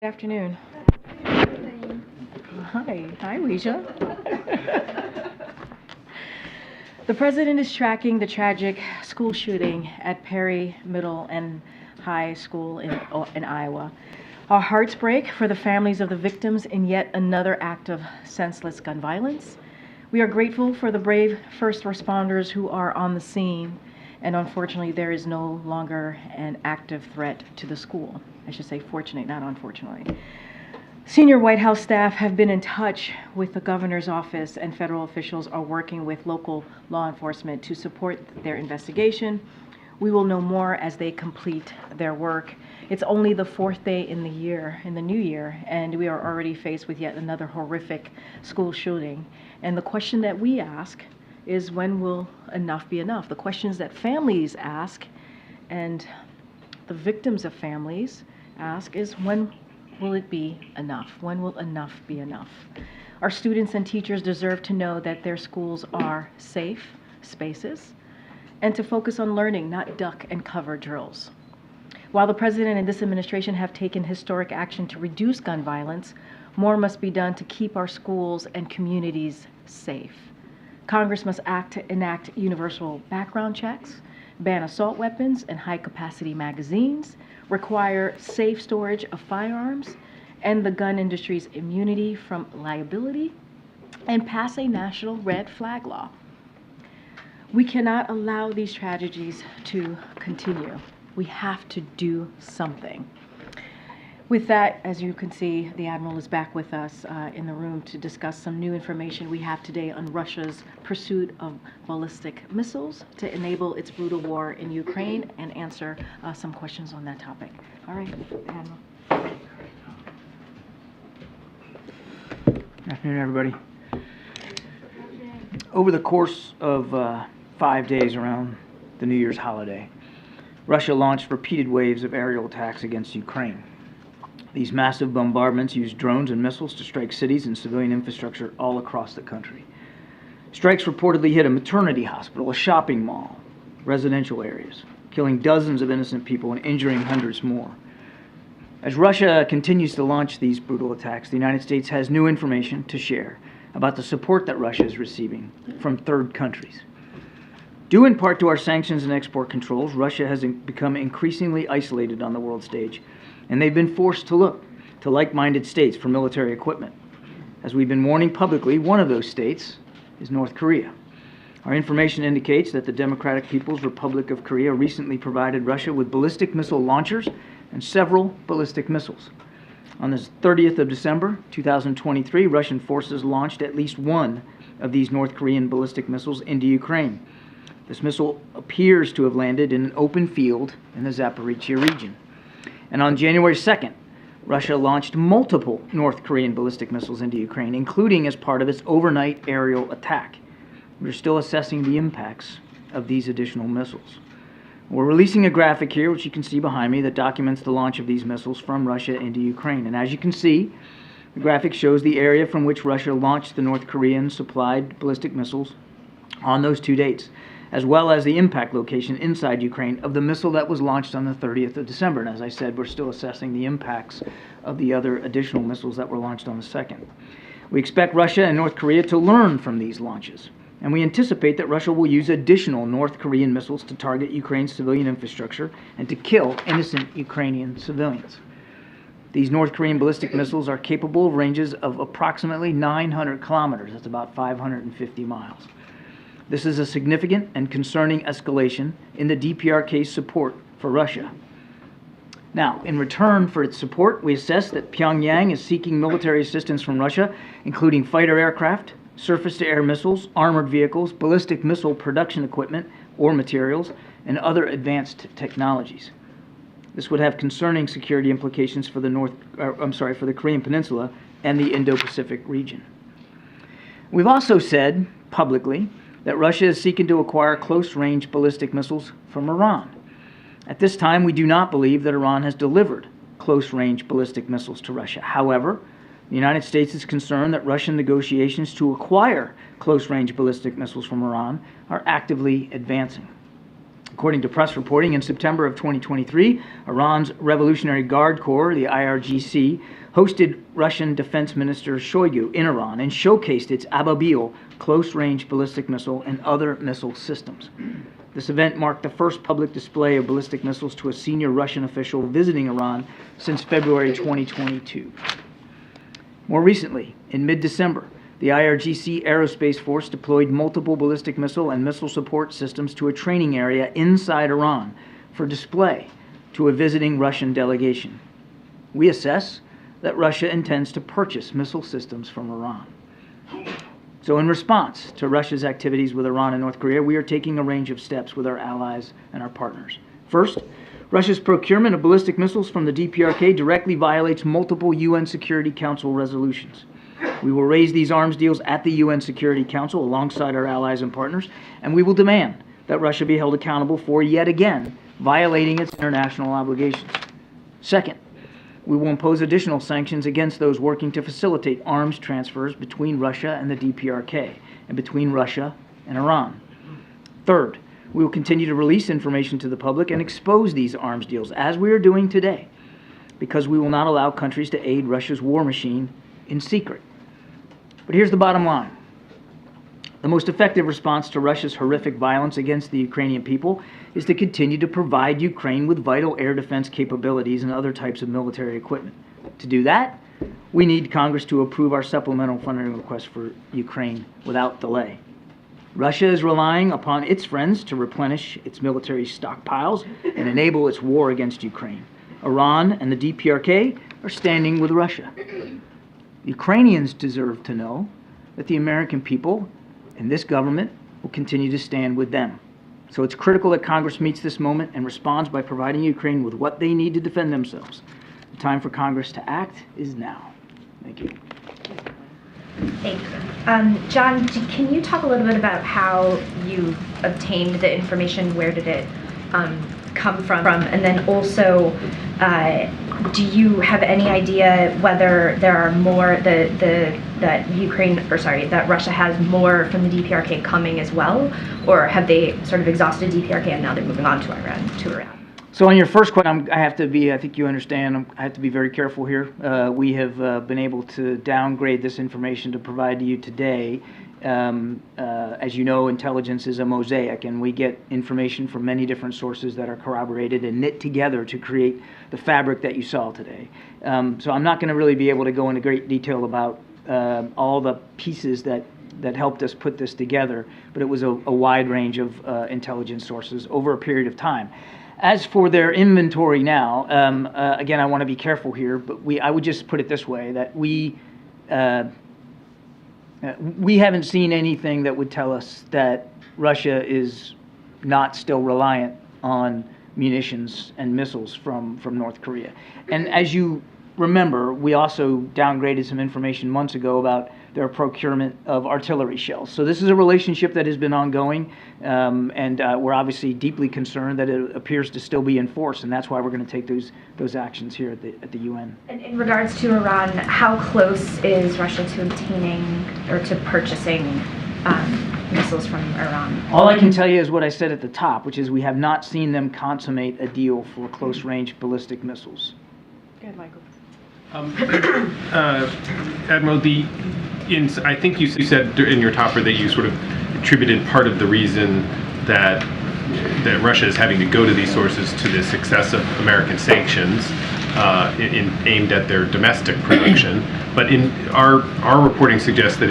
Good afternoon. Hi, Weisha. The president is tracking the tragic school shooting at Perry Middle and High School in Iowa. Our hearts break for the families of the victims in yet another act of senseless gun violence. We are grateful for the brave first responders who are on the scene, and unfortunately, there is no longer an active threat to the school. I should say fortunate, not unfortunately. Senior White House staff have been in touch with the governor's office, and federal officials are working with local law enforcement to support their investigation. We will know more as they complete their work. It's only the fourth day in the new year, and we are already faced with yet another horrific school shooting. And the question that we ask is, when will enough be enough? The questions that families ask and the victims of families ask is, when will it be enough? When will enough be enough? Our students and teachers deserve to know that their schools are safe spaces and to focus on learning, not duck and cover drills. While the president and this administration have taken historic action to reduce gun violence, more must be done to keep our schools and communities safe. Congress must act to enact universal background checks, ban assault weapons and high-capacity magazines, require safe storage of firearms, end the gun industry's immunity from liability, and pass a national red flag law. We cannot allow these tragedies to continue. We have to do something. With that, as you can see, the Admiral is back with us in the room to discuss some new information we have today on Russia's pursuit of ballistic missiles to enable its brutal war in Ukraine and answer some questions on that topic. All right, Admiral. Good afternoon, everybody. Over the course of 5 days around the New Year's holiday, Russia launched repeated waves of aerial attacks against Ukraine. These massive bombardments used drones and missiles to strike cities and civilian infrastructure all across the country. Strikes reportedly hit a maternity hospital, a shopping mall, residential areas, killing dozens of innocent people and injuring hundreds more. As Russia continues to launch these brutal attacks, the United States has new information to share about the support that Russia is receiving from third countries. Due in part to our sanctions and export controls, Russia has become increasingly isolated on the world stage, and they've been forced to look to like-minded states for military equipment. As we've been warning publicly, one of those states is North Korea. Our information indicates that the Democratic People's Republic of Korea recently provided Russia with ballistic missile launchers and several ballistic missiles. On the 30th of December, 2023, Russian forces launched at least one of these North Korean ballistic missiles into Ukraine. This missile appears to have landed in an open field in the Zaporizhia region. And on January 2nd, Russia launched multiple North Korean ballistic missiles into Ukraine, including as part of its overnight aerial attack. We're still assessing the impacts of these additional missiles. We're releasing a graphic here, which you can see behind me, that documents the launch of these missiles from Russia into Ukraine. And as you can see, the graphic shows the area from which Russia launched the North Korean supplied ballistic missiles on those 2 dates, as well as the impact location inside Ukraine of the missile that was launched on the 30th of December. And as I said, we're still assessing the impacts of the other additional missiles that were launched on the 2nd. We expect Russia and North Korea to learn from these launches, and we anticipate that Russia will use additional North Korean missiles to target Ukraine's civilian infrastructure and to kill innocent Ukrainian civilians. These North Korean ballistic missiles are capable of ranges of approximately 900 kilometers. That's about 550 miles. This is a significant and concerning escalation in the DPRK's support for Russia. Now, in return for its support, we assess that Pyongyang is seeking military assistance from Russia, including fighter aircraft, surface-to-air missiles, armored vehicles, ballistic missile production equipment or materials, and other advanced technologies. This would have concerning security implications for the Korean Peninsula and the Indo-Pacific region. We've also said publicly that Russia is seeking to acquire close-range ballistic missiles from Iran. At this time, we do not believe that Iran has delivered close-range ballistic missiles to Russia. However, the United States is concerned that Russian negotiations to acquire close-range ballistic missiles from Iran are actively advancing. According to press reporting, in September of 2023, Iran's Revolutionary Guard Corps, the IRGC, hosted Russian Defense Minister Shoigu in Iran and showcased its Ababil close-range ballistic missile and other missile systems. This event marked the first public display of ballistic missiles to a senior Russian official visiting Iran since February 2022. More recently, in mid-December, the IRGC Aerospace Force deployed multiple ballistic missile and missile support systems to a training area inside Iran for display to a visiting Russian delegation. We assess that Russia intends to purchase missile systems from Iran. So in response to Russia's activities with Iran and North Korea, we are taking a range of steps with our allies and our partners. First, Russia's procurement of ballistic missiles from the DPRK directly violates multiple UN Security Council resolutions. We will raise these arms deals at the UN Security Council alongside our allies and partners, and we will demand that Russia be held accountable for, yet again, violating its international obligations. Second, we will impose additional sanctions against those working to facilitate arms transfers between Russia and the DPRK, and between Russia and Iran. Third, we will continue to release information to the public and expose these arms deals, as we are doing today, because we will not allow countries to aid Russia's war machine in secret. But here's the bottom line. The most effective response to Russia's horrific violence against the Ukrainian people is to continue to provide Ukraine with vital air defense capabilities and other types of military equipment. To do that, we need Congress to approve our supplemental funding request for Ukraine without delay. Russia is relying upon its friends to replenish its military stockpiles and enable its war against Ukraine. Iran and the DPRK are standing with Russia. Ukrainians deserve to know that the American people and this government will continue to stand with them. So it's critical that Congress meets this moment and responds by providing Ukraine with what they need to defend themselves. The time for Congress to act is now. Thank you. Thank you. John, can you talk a little bit about how you obtained the information? Where did it come from? And then also, do you have any idea whether there are more that Russia has more from the DPRK coming as well, or have they sort of exhausted DPRK and now they're moving on to Iran? So on your first question, I think you understand, I have to be very careful here. We have been able to downgrade this information to provide to you today. As you know, intelligence is a mosaic, and we get information from many different sources that are corroborated and knit together to create the fabric that you saw today. So I'm not going to really be able to go into great detail about all the pieces that helped us put this together, but it was a wide range of intelligence sources over a period of time. As for their inventory now, again, I want to be careful here, but I would just put it this way, that we haven't seen anything that would tell us that Russia is not still reliant on munitions and missiles from North Korea. And as you remember, we also downgraded some information months ago about their procurement of artillery shells. So this is a relationship that has been ongoing, and we're obviously deeply concerned that it appears to still be in force, and that's why we're going to take those actions here at the UN. And in regards to Iran, how close is Russia to obtaining or to purchasing missiles from Iran? All I can tell you is what I said at the top, which is we have not seen them consummate a deal for close-range ballistic missiles. Go ahead, Michael. Admiral, I think you said in your topper that you sort of attributed part of the reason that Russia is having to go to these sources to the success of American sanctions aimed at their domestic production. But in our reporting suggests that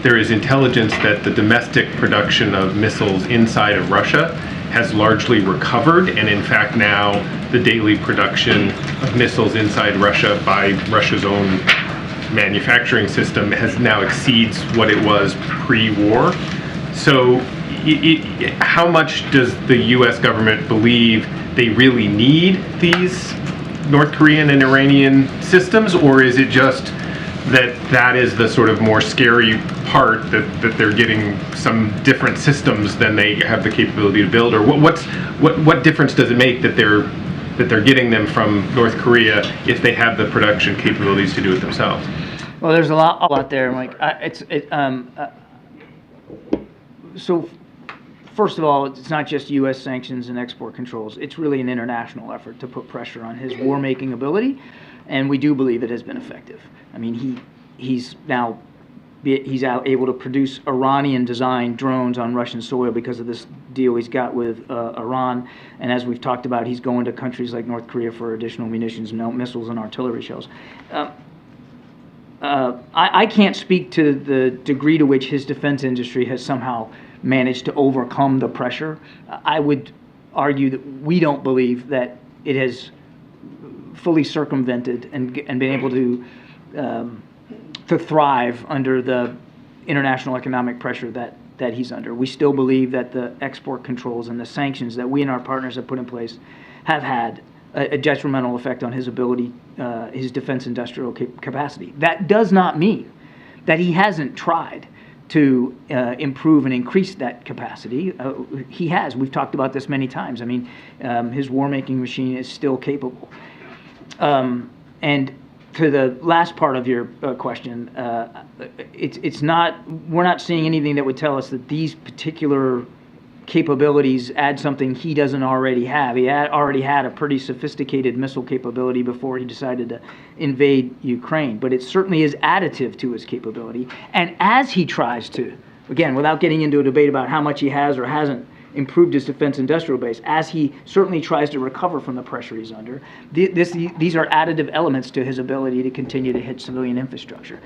there is intelligence that the domestic production of missiles inside of Russia has largely recovered, and in fact now the daily production of missiles inside Russia by Russia's own manufacturing system has now exceeds what it was pre-war. So how much does the US government believe they really need these North Korean and Iranian systems, or is it just that is the sort of more scary part, that they're getting some different systems than they have the capability to build? Or what difference does it make that they're getting them from North Korea if they have the production capabilities to do it themselves? Well, there's a lot there, Mike. So First of all, it's not just U.S. sanctions and export controls. It's really an international effort to put pressure on his war-making ability, and we do believe it has been effective. I mean, he's now out able to produce Iranian-designed drones on Russian soil because of this deal he's got with Iran. And as we've talked about, he's going to countries like North Korea for additional munitions, missiles, and artillery shells. I can't speak to the degree to which his defense industry has somehow managed to overcome the pressure. I would argue that we don't believe that it has fully circumvented and been able to thrive under the international economic pressure that he's under. We still believe that the export controls and the sanctions that we and our partners have put in place have had a detrimental effect on his ability, his defense industrial capacity. That does not mean that he hasn't tried to improve and increase that capacity. He has. We've talked about this many times. I mean, his war-making machine is still capable. And to the last part of your question, it's not. We're not seeing anything that would tell us that these particular capabilities add something he doesn't already have. He already had a pretty sophisticated missile capability before he decided to invade Ukraine, but it certainly is additive to his capability. And as he tries to, again, without getting into a debate about how much he has or hasn't improved his defense industrial base, as he certainly tries to recover from the pressure he's under, these are additive elements to his ability to continue to hit civilian infrastructure.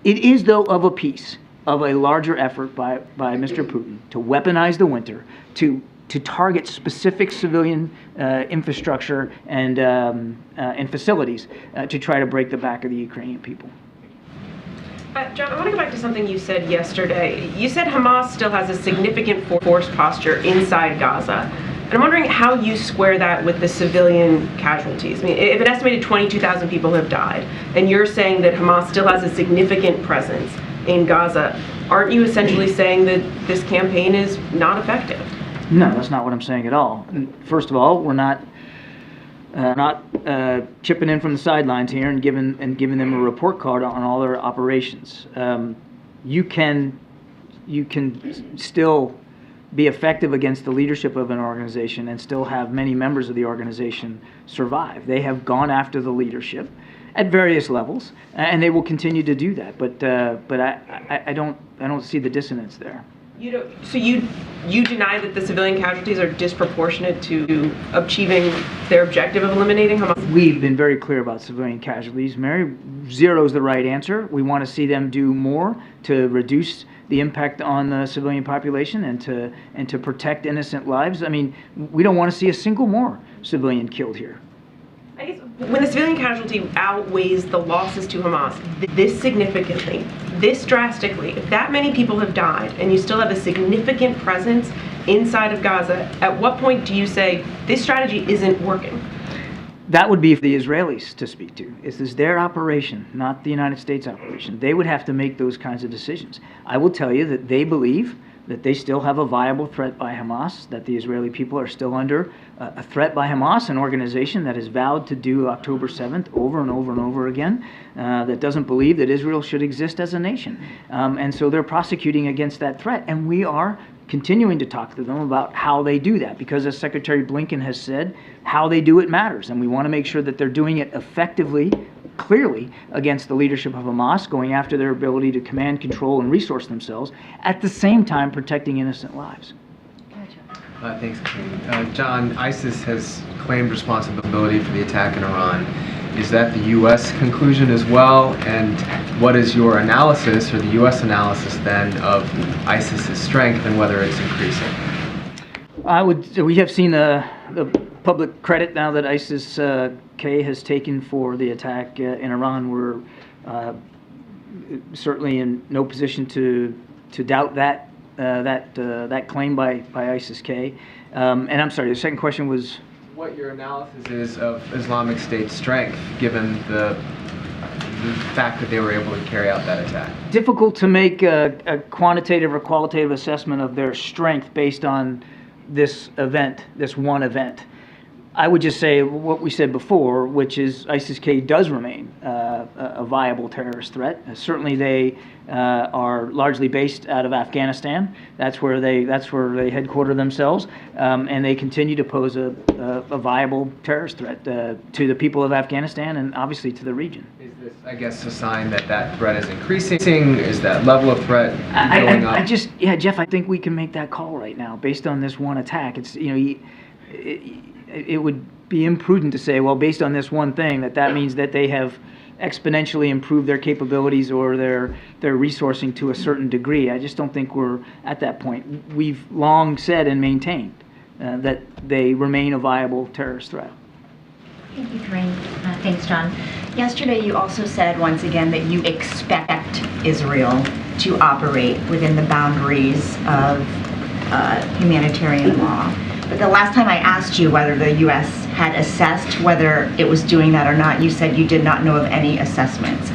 It is, though, of a piece of a larger effort by Mr. Putin to weaponize the winter, to target specific civilian infrastructure and facilities to try to break the back of the Ukrainian people. John, I want to go back to something you said yesterday. You said Hamas still has a significant force posture inside Gaza. And I'm wondering how you square that with the civilian casualties. I mean, if an estimated 22,000 people have died, and you're saying that Hamas still has a significant presence in Gaza, aren't you essentially saying that this campaign is not effective? No, that's not what I'm saying at all. First of all, we're not chipping in from the sidelines here and giving them a report card on all their operations. You can still be effective against the leadership of an organization and still have many members of the organization survive. They have gone after the leadership at various levels, and they will continue to do that. But I don't see the dissonance there. So you deny that the civilian casualties are disproportionate to achieving their objective of eliminating Hamas? We've been very clear about civilian casualties, Mary. Zero is the right answer. We want to see them do more to reduce the impact on the civilian population and to protect innocent lives. I mean, we don't want to see a single more civilian killed here. I guess when the civilian casualty outweighs the losses to Hamas this significantly, this drastically, if that many people have died and you still have a significant presence inside of Gaza, at what point do you say this strategy isn't working? That would be for the Israelis to speak to. This is their operation, not the United States operation. They would have to make those kinds of decisions. I will tell you that they believe that they still have a viable threat by Hamas, that the Israeli people are still under a threat by Hamas, an organization that has vowed to do October 7th over and over and over again, that doesn't believe that Israel should exist as a nation. And so they're prosecuting against that threat. And we are continuing to talk to them about how they do that, because as Secretary Blinken has said, how they do it matters. And we want to make sure that they're doing it effectively, clearly, against the leadership of Hamas, going after their ability to command, control, and resource themselves, at the same time protecting innocent lives. Thanks, Karine. John, ISIS has claimed responsibility for the attack in Iran. Is that the U.S. conclusion as well? And what is your analysis, or the U.S. analysis then, of ISIS's strength and whether it's increasing? We have seen the public credit now that ISIS-K has taken for the attack in Iran. We're certainly in no position to doubt that claim by ISIS-K. And I'm sorry, the second question was? What your analysis is of Islamic State's strength, given the fact that they were able to carry out that attack. Difficult to make a quantitative or qualitative assessment of their strength based on this event, this one event. I would just say what we said before, which is ISIS-K does remain a viable terrorist threat. Certainly, they are largely based out of Afghanistan. That's where they headquarter themselves, and they continue to pose a viable terrorist threat to the people of Afghanistan and obviously to the region. Is this, I guess, a sign that that threat is increasing? Is that level of threat going up? Jeff, I think we can make that call right now based on this one attack. It's it would be imprudent to say, well, based on this one thing, that means that they have exponentially improved their capabilities or their resourcing to a certain degree. I just don't think we're at that point. We've long said and maintained that they remain a viable terrorist threat. Thank you, Karine. Thanks, John. Yesterday, you also said once again that you expect Israel to operate within the boundaries of humanitarian law. But the last time I asked you whether the U.S. had assessed whether it was doing that or not, you said you did not know of any assessments.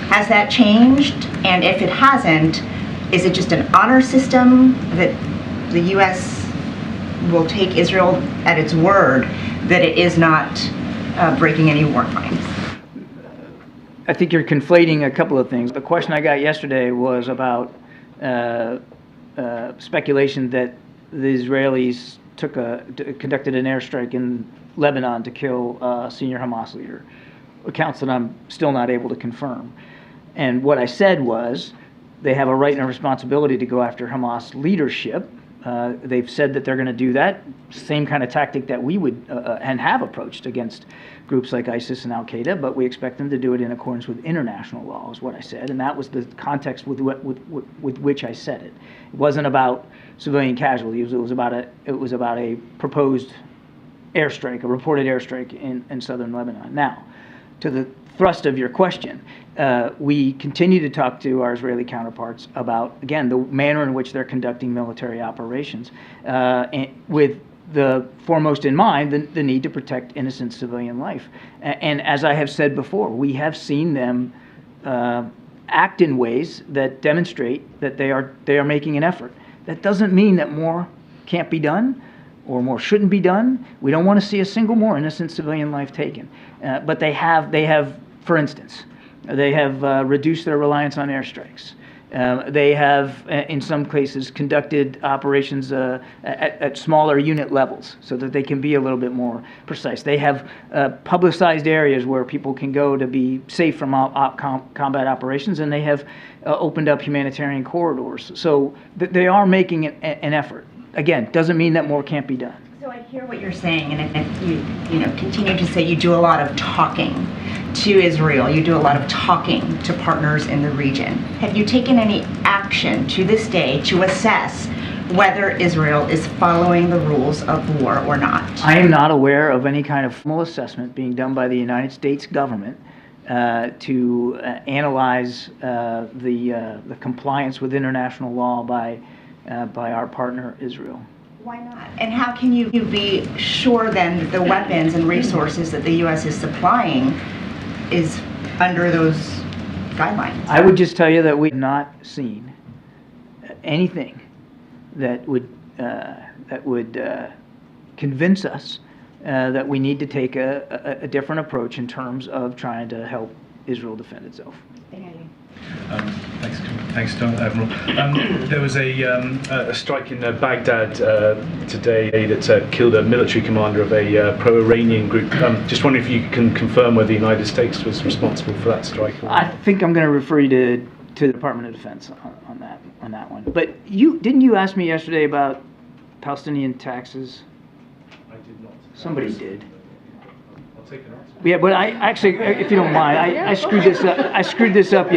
Has that changed? And if it hasn't, is it just an honor system that the U.S. will take Israel at its word that it is not breaking any war crimes? I think you're conflating a couple of things. The question I got yesterday was about speculation that the Israelis conducted an airstrike in Lebanon to kill a senior Hamas leader, accounts that I'm still not able to confirm. And what I said was they have a right and a responsibility to go after Hamas leadership. They've said that they're going to do that, same kind of tactic that we would and have approached against groups like ISIS and Al-Qaeda, but we expect them to do it in accordance with international law, is what I said, and that was the context with which I said it. It wasn't about civilian casualties. It was about a proposed airstrike, a reported airstrike in southern Lebanon. Now, to the thrust of your question, we continue to talk to our Israeli counterparts about, again, the manner in which they're conducting military operations, with the foremost in mind, the need to protect innocent civilian life. And as I have said before, we have seen them act in ways that demonstrate that they are making an effort. That doesn't mean that more can't be done or more shouldn't be done. We don't want to see a single more innocent civilian life taken. But they have, for instance, they have reduced their reliance on airstrikes. They have, in some cases, conducted operations at smaller unit levels so that they can be a little bit more precise. They have publicized areas where people can go to be safe from combat operations, and they have opened up humanitarian corridors. So they are making an effort. Again, doesn't mean that more can't be done. So I hear what you're saying, and you continue to say you do a lot of talking to Israel. You do a lot of talking to partners in the region. Have you taken any action to this day to assess whether Israel is following the rules of war or not? I am not aware of any kind of formal assessment being done by the United States government to analyze the compliance with international law by our partner Israel. Why not? And how can you be sure then that the weapons and resources that the U.S. is supplying is under those guidelines? I would just tell you that we've not seen anything that would convince us that we need to take a different approach in terms of trying to help Israel defend itself. Thanks, Don, Admiral. There was a strike in Baghdad today that killed a military commander of a pro-Iranian group. Just wondering if you can confirm whether the United States was responsible for that strike. I think I'm going to refer you to the Department of Defense on that one. But didn't you ask me yesterday about Palestinian taxes? I did not. Somebody did. I'll take an answer. Yeah, but I actually, if you don't mind, I screwed this up. I screwed this up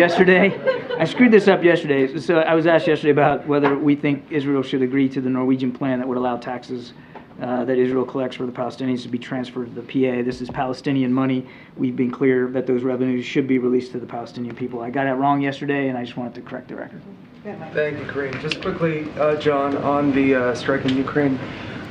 yesterday. So I was asked yesterday about whether we think Israel should agree to the Norwegian plan that would allow taxes that Israel collects for the Palestinians to be transferred to the PA. This is Palestinian money. We've been clear that those revenues should be released to the Palestinian people. I got it wrong yesterday, and I just wanted to correct the record. Thank you, Karine. Just quickly, John, on the strike in Ukraine,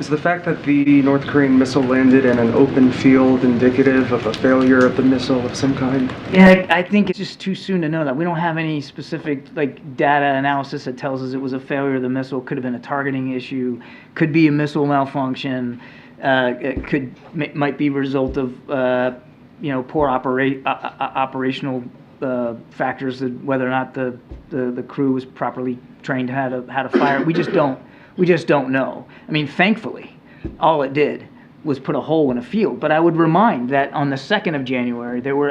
is the fact that the North Korean missile landed in an open field indicative of a failure of the missile of some kind? Yeah, I think it's just too soon to know that. We don't have any specific data analysis that tells us it was a failure of the missile. Could have been a targeting issue. Could be a missile malfunction. might be a result of poor operational factors, whether or not the crew was properly trained how to fire. We just don't know. I mean, thankfully, all it did was put a hole in a field. But I would remind that on the 2nd of January, there were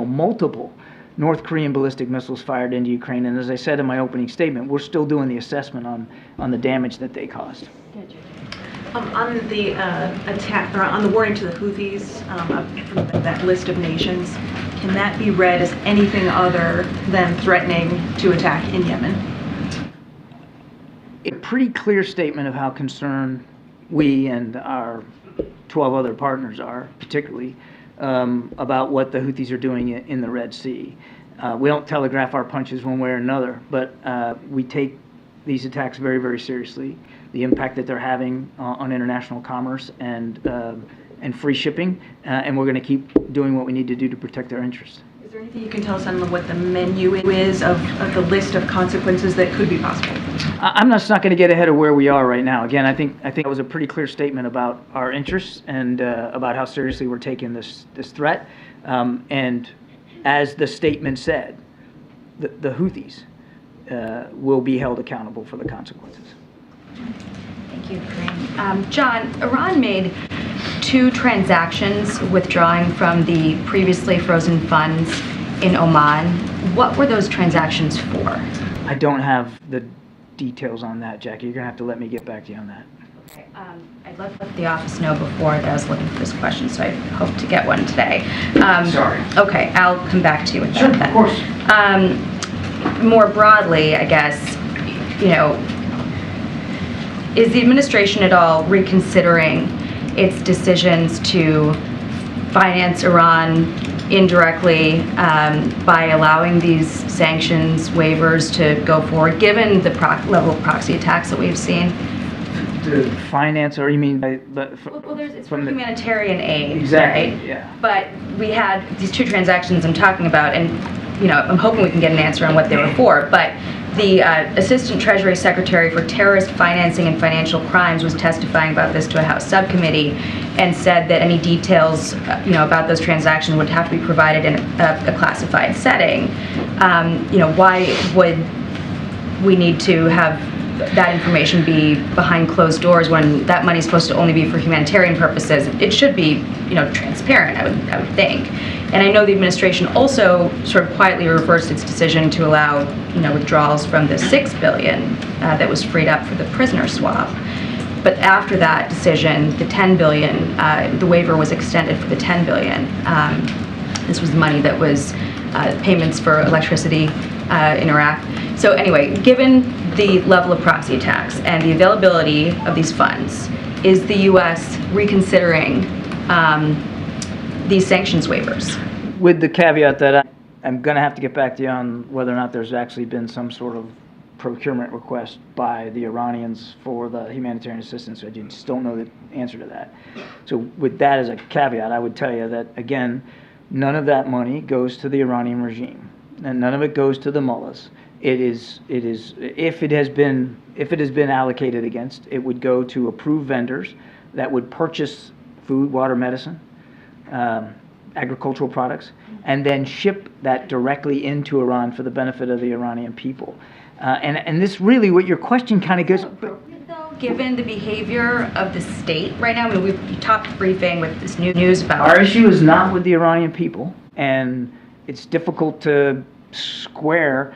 multiple North Korean ballistic missiles fired into Ukraine. And as I said in my opening statement, we're still doing the assessment on the damage that they caused. On the attack, or on the warning to the Houthis from that list of nations, can that be read as anything other than threatening to attack in Yemen? A pretty clear statement of how concerned we and our 12 other partners are, particularly, about what the Houthis are doing in the Red Sea. We don't telegraph our punches one way or another, but we take these attacks very, very seriously. The impact that they're having on international commerce and free shipping, and we're going to keep doing what we need to do to protect our interests. Is there anything you can tell us on what the menu is of the list of consequences that could be possible? I'm not going to get ahead of where we are right now. Again, I think it was a pretty clear statement about our interests and about how seriously we're taking this threat. And as the statement said, the Houthis will be held accountable for the consequences. Thank you, Karine. John, Iran made 2 transactions withdrawing from the previously frozen funds in Oman. What were those transactions for? I don't have the details on that, Jackie. You're going to have to let me get back to you on that. Okay. I'd let the office know before that I was looking for this question, so I hope to get one today. Sorry. Okay, I'll come back to you with Sure, that then. of course. More broadly, I guess, is the administration at all reconsidering its decisions to finance Iran indirectly by allowing these sanctions waivers to go forward, given the level of proxy attacks that we've seen? To finance, or you mean by... It's from humanitarian aid, exactly, right? Yeah. But we had these 2 transactions I'm talking about, and I'm hoping we can get an answer on what they were for, but the Assistant Treasury Secretary for Terrorist Financing and Financial Crimes was testifying about this to a House subcommittee and said that any details, about those transactions would have to be provided in a classified setting. Why would we need to have that information be behind closed doors when that money is supposed to only be for humanitarian purposes? It should be, transparent, I would think. And I know the administration also sort of quietly reversed its decision to allow, withdrawals from the $6 billion that was freed up for the prisoner swap. But after that decision, the $10 billion, the waiver was extended for the $10 billion. This was the money that was payments for electricity in Iraq. So anyway, given the level of proxy attacks and the availability of these funds, is the U.S. reconsidering these sanctions waivers? With the caveat that I'm going to have to get back to you on whether or not there's actually been some sort of procurement request by the Iranians for the humanitarian assistance. I just don't know the answer to that. So with that as a caveat, I would tell you that, again, none of that money goes to the Iranian regime, and none of it goes to the mullahs. It is if it has been allocated against, it would go to approved vendors that would purchase food, water, medicine, agricultural products, and then ship that directly into Iran for the benefit of the Iranian people. And this really, what your question kind of goes. Given the behavior of the state right now, we talked briefing with this new news about. Our issue is not with the Iranian people, and it's difficult to square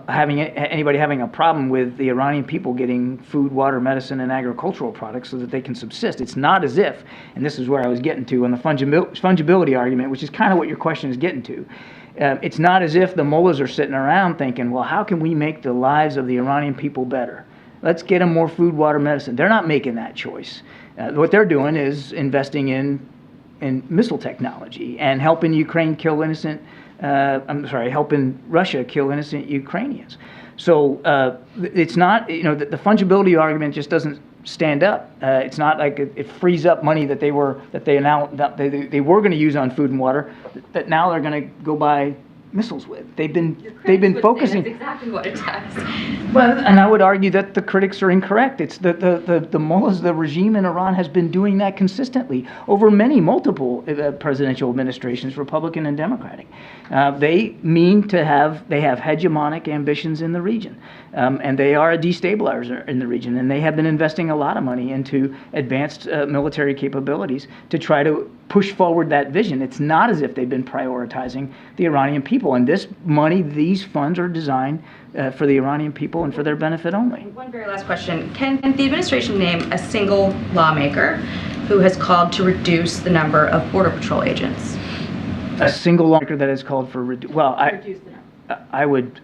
anybody having a problem with the Iranian people getting food, water, medicine, and agricultural products so that they can subsist. It's not as if, and this is where I was getting to on the fungibility argument, which is kind of what your question is getting to. It's not as if the mullahs are sitting around thinking, well, how can we make the lives of the Iranian people better? Let's get them more food, water, medicine. They're not making that choice. What they're doing is investing in missile technology and helping Ukraine kill innocent helping Russia kill innocent Ukrainians. So it's not, the fungibility argument just doesn't stand up. It's not like it frees up money that they were going to use on food and water that now they're going to go buy missiles with. They've been focusing. That's exactly what it does. Well, and I would argue that the critics are incorrect. It's the mullahs, the regime in Iran has been doing that consistently over multiple presidential administrations, Republican and Democratic. They have hegemonic ambitions in the region, and they are a destabilizer in the region, and they have been investing a lot of money into advanced military capabilities to try to push forward that vision. It's not as if they've been prioritizing the Iranian people, and this money, these funds are designed for the Iranian people and for their benefit only. One very last question. Can the administration name a single lawmaker who has called to reduce the number of Border Patrol agents? A single lawmaker that has called for I would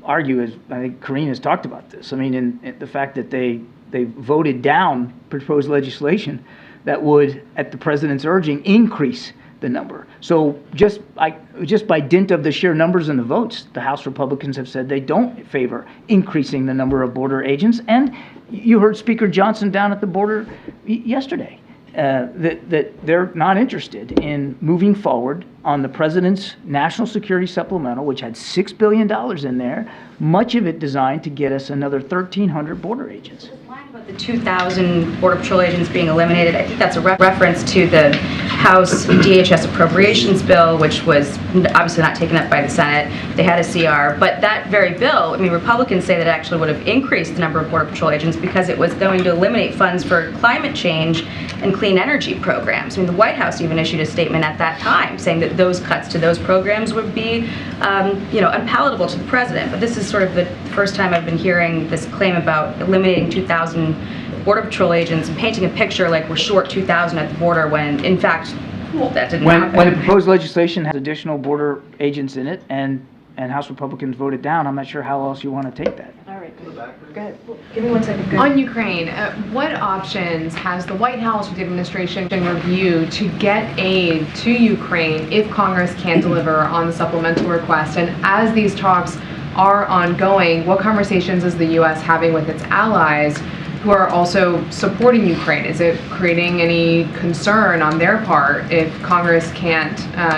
argue, as I think Karine has talked about this, I mean, in the fact that they voted down proposed legislation that would, at the president's urging, increase the number. So just by dint of the sheer numbers and the votes, the House Republicans have said they don't favor increasing the number of border agents. And you heard Speaker Johnson down at the border yesterday that they're not interested in moving forward on the president's national security supplemental, which had $6 billion in there, much of it designed to get us another 1,300 border agents. About the 2,000 Border Patrol agents being eliminated, I think that's a reference to the House DHS appropriations bill, which was obviously not taken up by the Senate. They had a CR, but that very bill, I mean, Republicans say that it actually would have increased the number of Border Patrol agents because it was going to eliminate funds for climate change and clean energy programs. I mean, the White House even issued a statement at that time saying that those cuts to those programs would be, unpalatable to the president. But this is sort of the first time I've been hearing this claim about eliminating 2,000 Border Patrol agents and painting a picture like we're short 2,000 at the border when, in fact, that didn't happen. When the proposed legislation has additional border agents in it and House Republicans voted down, I'm not sure how else you want to take that. All right, go ahead. Give me 1 second. Go ahead. On Ukraine, what options has the White House or the administration reviewed to get aid to Ukraine if Congress can't deliver on the supplemental request? And as these talks are ongoing, what conversations is the U.S. having with its allies who are also supporting Ukraine? Is it creating any concern on their part if Congress can't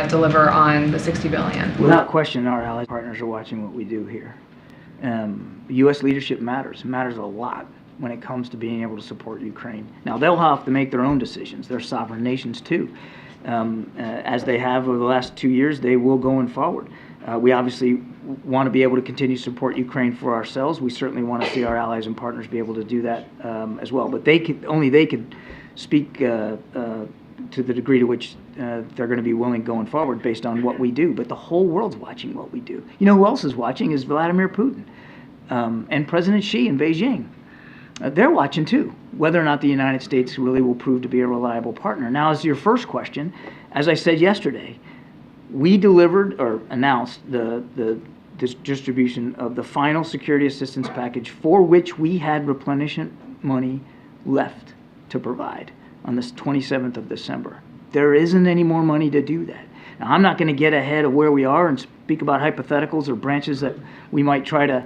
deliver on the $60 billion? Without question, our allies partners are watching what we do here. U.S. leadership matters a lot when it comes to being able to support Ukraine. Now, they'll have to make their own decisions. They're sovereign nations, too. As they have over the last 2 years, they will going forward. We obviously want to be able to continue to support Ukraine for ourselves. We certainly want to see our allies and partners be able to do that as well. But only they could speak to the degree to which they're going to be willing going forward based on what we do. But the whole world's watching what we do. You know who else is watching is Vladimir Putin and President Xi in Beijing. They're watching too, whether or not the United States really will prove to be a reliable partner. Now, as to your first question, as I said yesterday, we delivered or announced the distribution of the final security assistance package for which we had replenishment money left to provide on the 27th of December. There isn't any more money to do that. Now, I'm not going to get ahead of where we are and speak about hypotheticals or branches that we might try to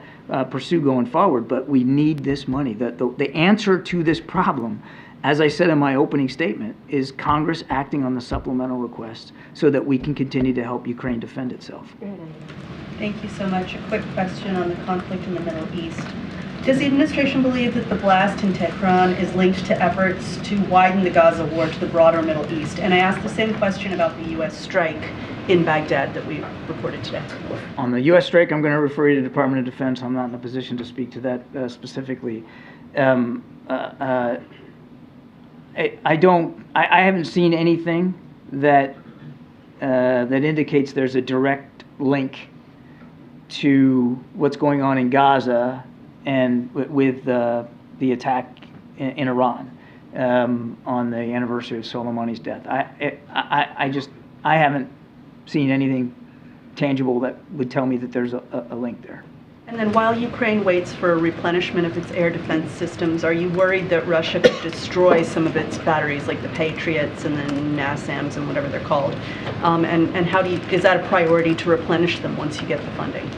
pursue going forward, but we need this money. The answer to this problem, as I said in my opening statement, is Congress acting on the supplemental request so that we can continue to help Ukraine defend itself. Thank you so much. A quick question on the conflict in the Middle East. Does the administration believe that the blast in Tehran is linked to efforts to widen the Gaza war to the broader Middle East? And I asked the same question about the U.S. strike in Baghdad that we reported today. On the U.S. strike, I'm going to refer you to the Department of Defense. I'm not in a position to speak to that specifically. I haven't seen anything that indicates there's a direct link to what's going on in Gaza and with the attack in Iran on the anniversary of Soleimani's death. I haven't seen anything tangible that would tell me that there's a link there. And then while Ukraine waits for a replenishment of its air defense systems, are you worried that Russia could destroy some of its batteries, like the Patriots and the NASAMS and whatever they're called? And how is that a priority to replenish them once you get the funding?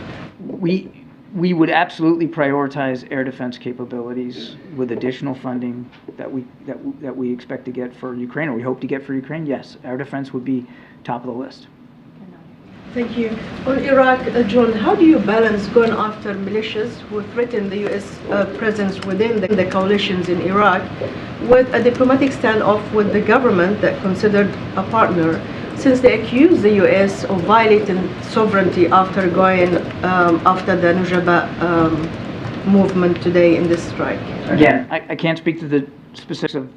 We would absolutely prioritize air defense capabilities with additional funding that we expect to get for Ukraine, or we hope to get for Ukraine. Yes, air defense would be top of the list. Thank you. On Iraq, John, how do you balance going after militias who threaten the U.S. Presence within the coalitions in Iraq with a diplomatic standoff with the government that considered a partner, since they accuse the U.S. of violating sovereignty after going after the Nujaba movement today in this strike? Again, I can't speak to the specifics of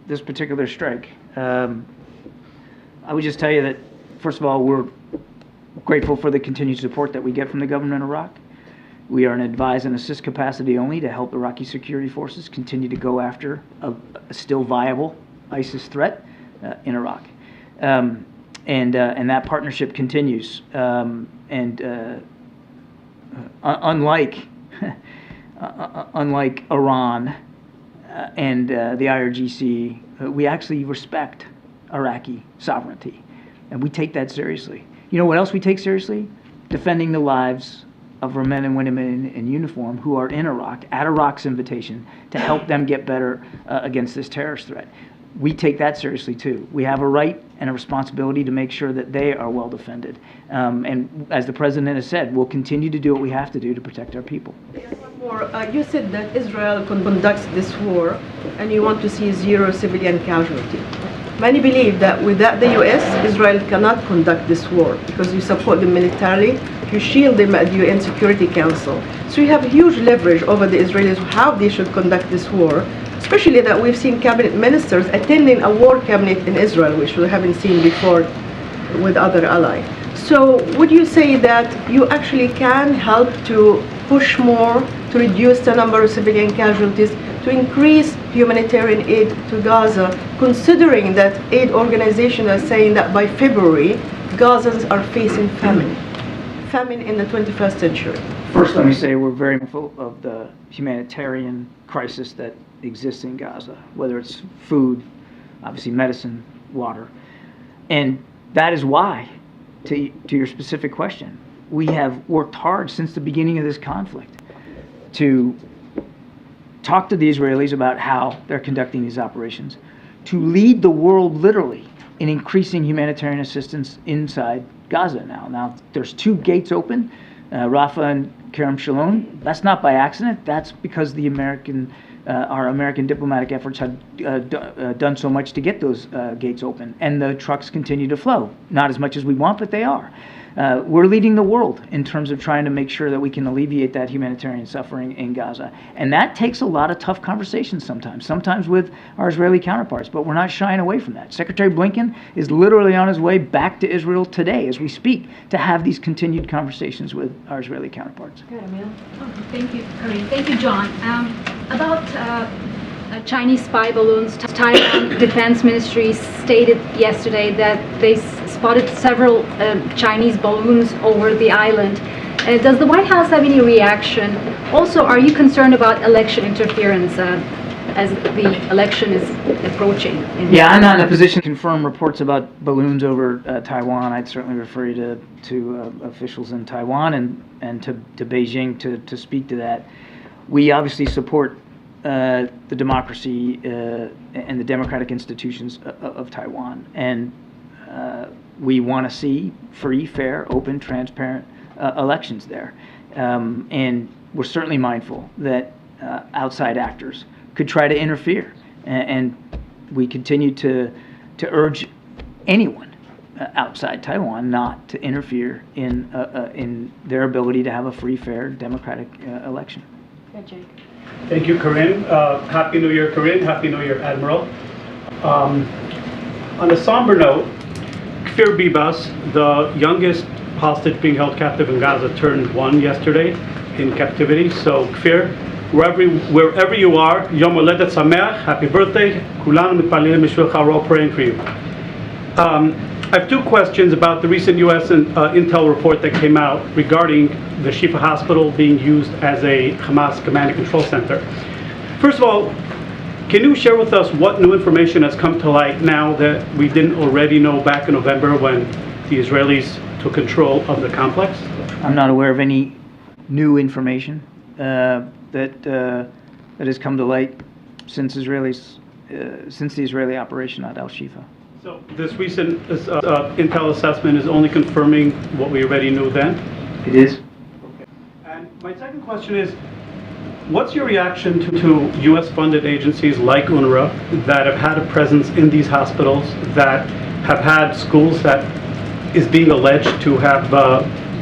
this particular strike. I would just tell you that, first of all, we're grateful for the continued support that we get from the government of Iraq. We are an advise and assist capacity only to help Iraqi security forces continue to go after a still viable ISIS threat in Iraq. And that partnership continues. Unlike Iran and the IRGC, we actually respect Iraqi sovereignty, and we take that seriously. You know what else we take seriously? Defending the lives of our men and women in uniform who are in Iraq, at Iraq's invitation, to help them get better against this terrorist threat. We take that seriously too. We have a right and a responsibility to make sure that they are well defended. And as the President has said, we'll continue to do what we have to do to protect our people. One more. You said that Israel conducts this war and you want to see zero civilian casualty. Many believe that without the U.S., Israel cannot conduct this war because you support them militarily, you shield them at the UN Security Council. So you have huge leverage over the Israelis how they should conduct this war, especially that we've seen cabinet ministers attending a war cabinet in Israel, which we haven't seen before with other allies. So would you say that you actually can help to push more to reduce the number of civilian casualties, to increase humanitarian aid to Gaza, considering that aid organizations are saying that by February, Gazans are facing famine in the 21st century? First, let me say we're very mindful of the humanitarian crisis that exists in Gaza, whether it's food, obviously medicine, water. And that is why, to your specific question, we have worked hard since the beginning of this conflict to talk to the Israelis about how they're conducting these operations, to lead the world literally in increasing humanitarian assistance inside Gaza now. Now, there's 2 gates open, Rafah and Kerem Shalom. That's not by accident. That's because the our American diplomatic efforts have done so much to get those gates open, and the trucks continue to flow. Not as much as we want, but they are. We're leading the world in terms of trying to make sure that we can alleviate that humanitarian suffering in Gaza. And that takes a lot of tough conversations sometimes with our Israeli counterparts, but we're not shying away from that. Secretary Blinken is literally on his way back to Israel today as we speak to have these continued conversations with our Israeli counterparts. Thank you, Karine. Thank you, John. About Chinese spy balloons, Taiwan Defense Ministry stated yesterday that they spotted several Chinese balloons over the island. Does the White House have any reaction? Also, are you concerned about election interference as the election is approaching? Yeah, I'm not in a position to confirm reports about balloons over Taiwan. I'd certainly refer you to officials in Taiwan and to Beijing to speak to that. We obviously support the democracy and the democratic institutions of Taiwan, and we want to see free, fair, open, transparent elections there. And we're certainly mindful that outside actors could try to interfere, and we continue to urge anyone outside Taiwan not to interfere in their ability to have a free, fair, democratic election. Yeah, Jake. Thank you, Karine. Happy New Year, Karine. Happy New Year, Admiral. On a somber note, Kfir Bibas, the youngest hostage being held captive in Gaza, turned 1 yesterday in captivity. So Kfir, wherever you are, Yom Holedet Sameach, happy birthday. Kulanu mitpalelim b'shvilcha, we're all praying for you. I have 2 questions about the recent U.S. intel report that came out regarding the Shifa hospital being used as a Hamas command and control center. First of all, can you share with us what new information has come to light now that we didn't already know back in November when the Israelis took control of the complex? I'm not aware of any new information that has come to light since the Israeli operation at Al Shifa. So this recent intel assessment is only confirming what we already knew then? It is. And my second question is, what's your reaction to U.S.-funded agencies like UNRWA that have had a presence in these hospitals, that have had schools that is being alleged to have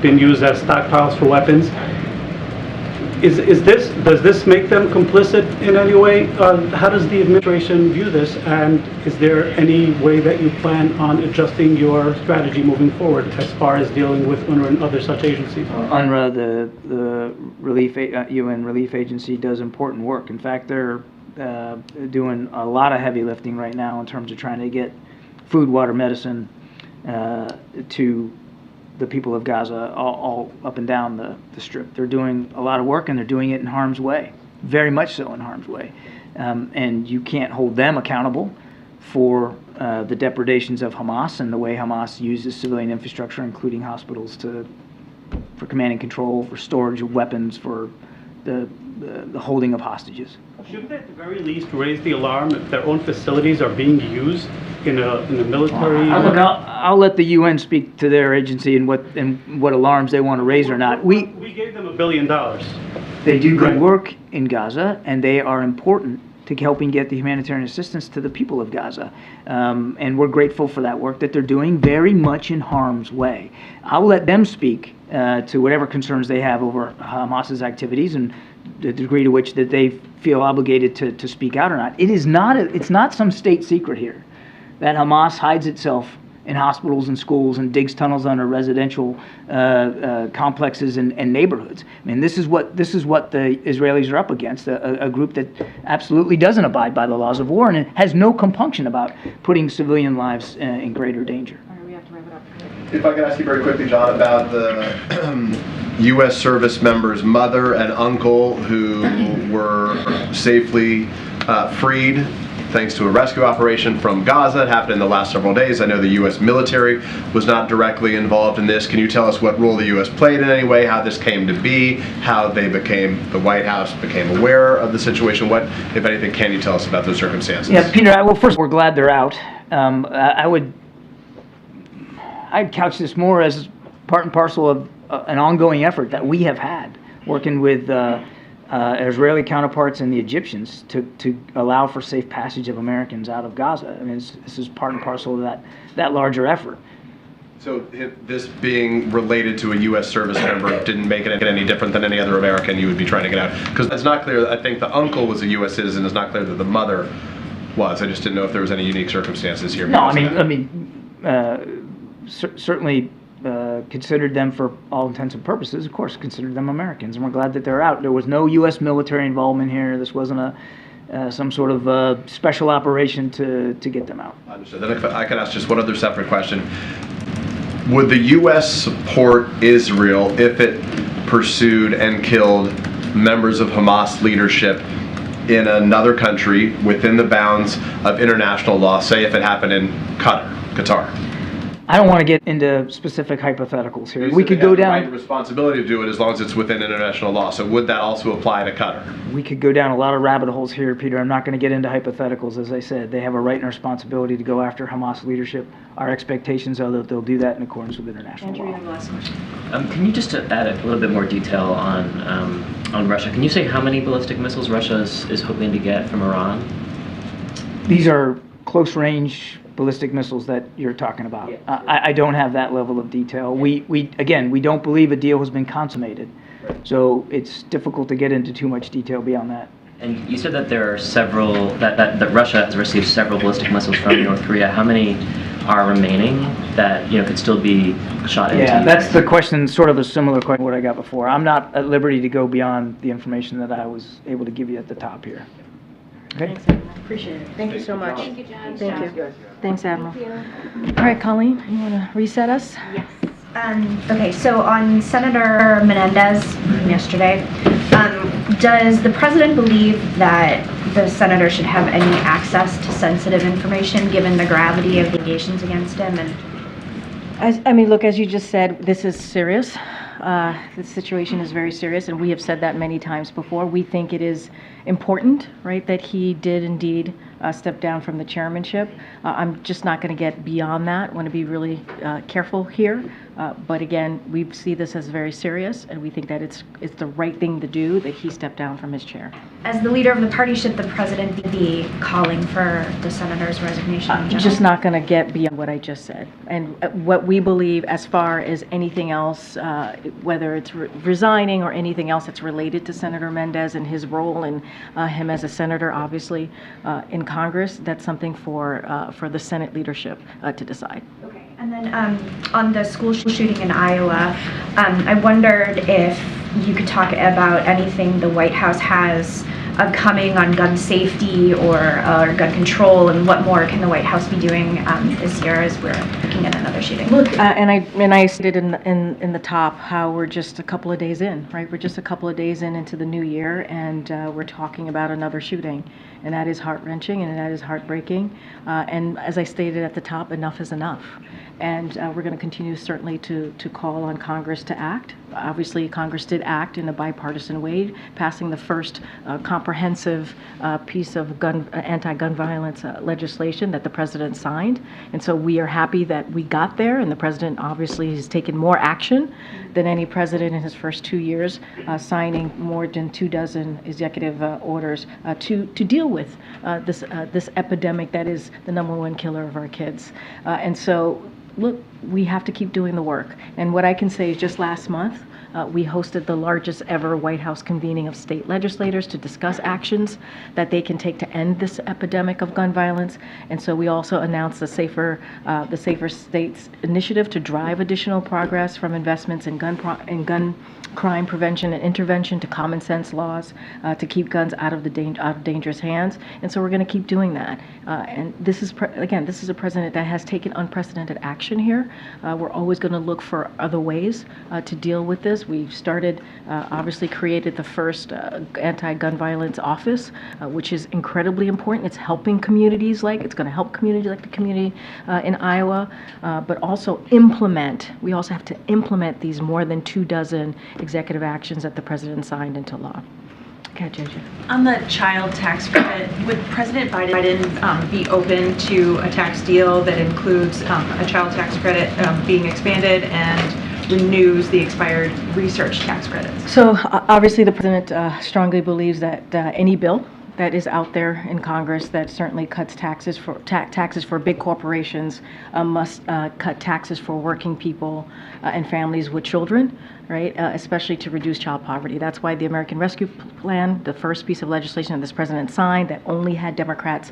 been used as stockpiles for weapons? Does this make them complicit in any way? How does the administration view this? And is there any way that you plan on adjusting your strategy moving forward as far as dealing with UNRWA and other such agencies? UNRWA, the UN relief agency, does important work. In fact, they're doing a lot of heavy lifting right now in terms of trying to get food, water, medicine to the people of Gaza all up and down the strip. They're doing a lot of work, and they're doing it in harm's way, very much so in harm's way. And you can't hold them accountable for the depredations of Hamas and the way Hamas uses civilian infrastructure, including hospitals, for command and control, for storage of weapons, for the holding of hostages. Shouldn't they at the very least raise the alarm if their own facilities are being used in a military? I'll let the UN speak to their agency and what alarms they want to raise or not. We gave them $1 billion. They do good work in Gaza, and they are important to helping get the humanitarian assistance to the people of Gaza. And we're grateful for that work that they're doing, very much in harm's way. I'll let them speak to whatever concerns they have over Hamas's activities and the degree to which that they feel obligated to speak out or not. It's not some state secret here that Hamas hides itself in hospitals and schools and digs tunnels under residential complexes and neighborhoods. I mean, this is what the Israelis are up against, a group that absolutely doesn't abide by the laws of war and has no compunction about putting civilian lives in greater danger. All right, we have to wrap it up. If I could ask you very quickly, John, about the U.S. service member's mother and uncle who were safely freed thanks to a rescue operation from Gaza. It happened in the last several days. I know the U.S. military was not directly involved in this. Can you tell us what role the U.S. played in any way, how this came to be, how the White House became aware of the situation? What, if anything, can you tell us about those circumstances? Yeah, Peter, well, first, we're glad they're out. I'd couch this more as part and parcel of an ongoing effort that we have had, working with Israeli counterparts and the Egyptians to allow for safe passage of Americans out of Gaza. I mean, this is part and parcel of that larger effort. So this being related to a U.S. service member didn't make it any different than any other American you would be trying to get out? Because it's not clear. I think the uncle was a U.S. citizen. It's not clear that the mother was. I just didn't know if there was any unique circumstances here. No, certainly considered them for all intents and purposes, of course, considered them Americans, and we're glad that they're out. There was no U.S. military involvement here. This wasn't some sort of special operation to get them out. Understood. Then if I can ask just one other separate question. Would the U.S. support Israel if it pursued and killed members of Hamas leadership in another country within the bounds of international law, say if it happened in Qatar? I don't want to get into specific hypotheticals here. We could go down the responsibility to do it as long as it's within international law. So would that also apply to Qatar? We could go down a lot of rabbit holes here, Peter. I'm not going to get into hypotheticals. As I said, they have a right and responsibility to go after Hamas leadership. Our expectations are that they'll do that in accordance with international law. Andrew, you have the last question. Can you just add a little bit more detail on Russia? Can you say how many ballistic missiles Russia is hoping to get from Iran? These are close-range ballistic missiles that you're talking about. I don't have that level of detail. We don't believe a deal has been consummated, so it's difficult to get into too much detail beyond that. And you said that there are several that Russia has received several ballistic missiles from North Korea. How many are remaining that could still be shot into? Yeah, that's the question. Sort of a similar question to what I got before. I'm not at liberty to go beyond the information that I was able to give you at the top here. Okay. Thanks, Admiral. Appreciate it. Thank you so much. Thank you, John. Thank you. Thanks, Admiral. All right, Colleen, you want to reset us? Yes. Okay, so on Senator Menendez yesterday, does the president believe that the senator should have any access to sensitive information given the gravity of the allegations against him? And look, as you just said, this is serious. This situation is very serious, and we have said that many times before. We think it is important, right, that he did indeed stepped down from the chairmanship. I'm just not going to get beyond that. I want to be really careful here. But again, we see this as very serious, and we think that it's the right thing to do that he stepped down from his chair. As the leader of the party, should the president be calling for the senator's resignation in general? Just not going to get beyond what I just said. And what we believe as far as anything else, whether it's resigning or anything else that's related to Senator Mendez and his role and him as a senator, obviously, in Congress, that's something for the Senate leadership to decide. Okay. And then on the school shooting in Iowa, I wondered if you could talk about anything the White House has coming on gun safety or gun control, and what more can the White House be doing this year as we're looking at another shooting? Look, and I stated in the top how we're just a couple of days in, right? We're just a couple of days into the new year, and we're talking about another shooting, and that is heart-wrenching and that is heartbreaking. And as I stated at the top, enough is enough. And we're going to continue certainly to call on Congress to act. Obviously, Congress did act in a bipartisan way, passing the first comprehensive piece of anti-gun violence legislation that the president signed. And so we are happy that we got there, and the president obviously has taken more action than any president in his first 2 years, signing more than 24 executive orders to deal with this epidemic that is the #1 killer of our kids. And so, look, we have to keep doing the work. And what I can say is just last month, we hosted the largest ever White House convening of state legislators to discuss actions that they can take to end this epidemic of gun violence. And so we also announced the Safer States initiative to drive additional progress from investments in gun crime prevention and intervention to common sense laws to keep guns out of dangerous hands. And so we're going to keep doing that. And this is, again, this is a president that has taken unprecedented action here. We're always going to look for other ways to deal with this. We've started, obviously created the first anti-gun violence office, which is incredibly important. It's helping communities it's going to help communities like the community in Iowa, but also we also have to implement these more than 24 executive actions that the president signed into law. Okay, JJ. On the child tax credit, would President Biden be open to a tax deal that includes a child tax credit being expanded and renews the expired research tax credits? So obviously the president strongly believes that any bill that is out there in Congress that certainly cuts taxes for big corporations must cut taxes for working people and families with children, right? Especially to reduce child poverty. That's why the American Rescue Plan, the first piece of legislation that this president signed that only had Democrats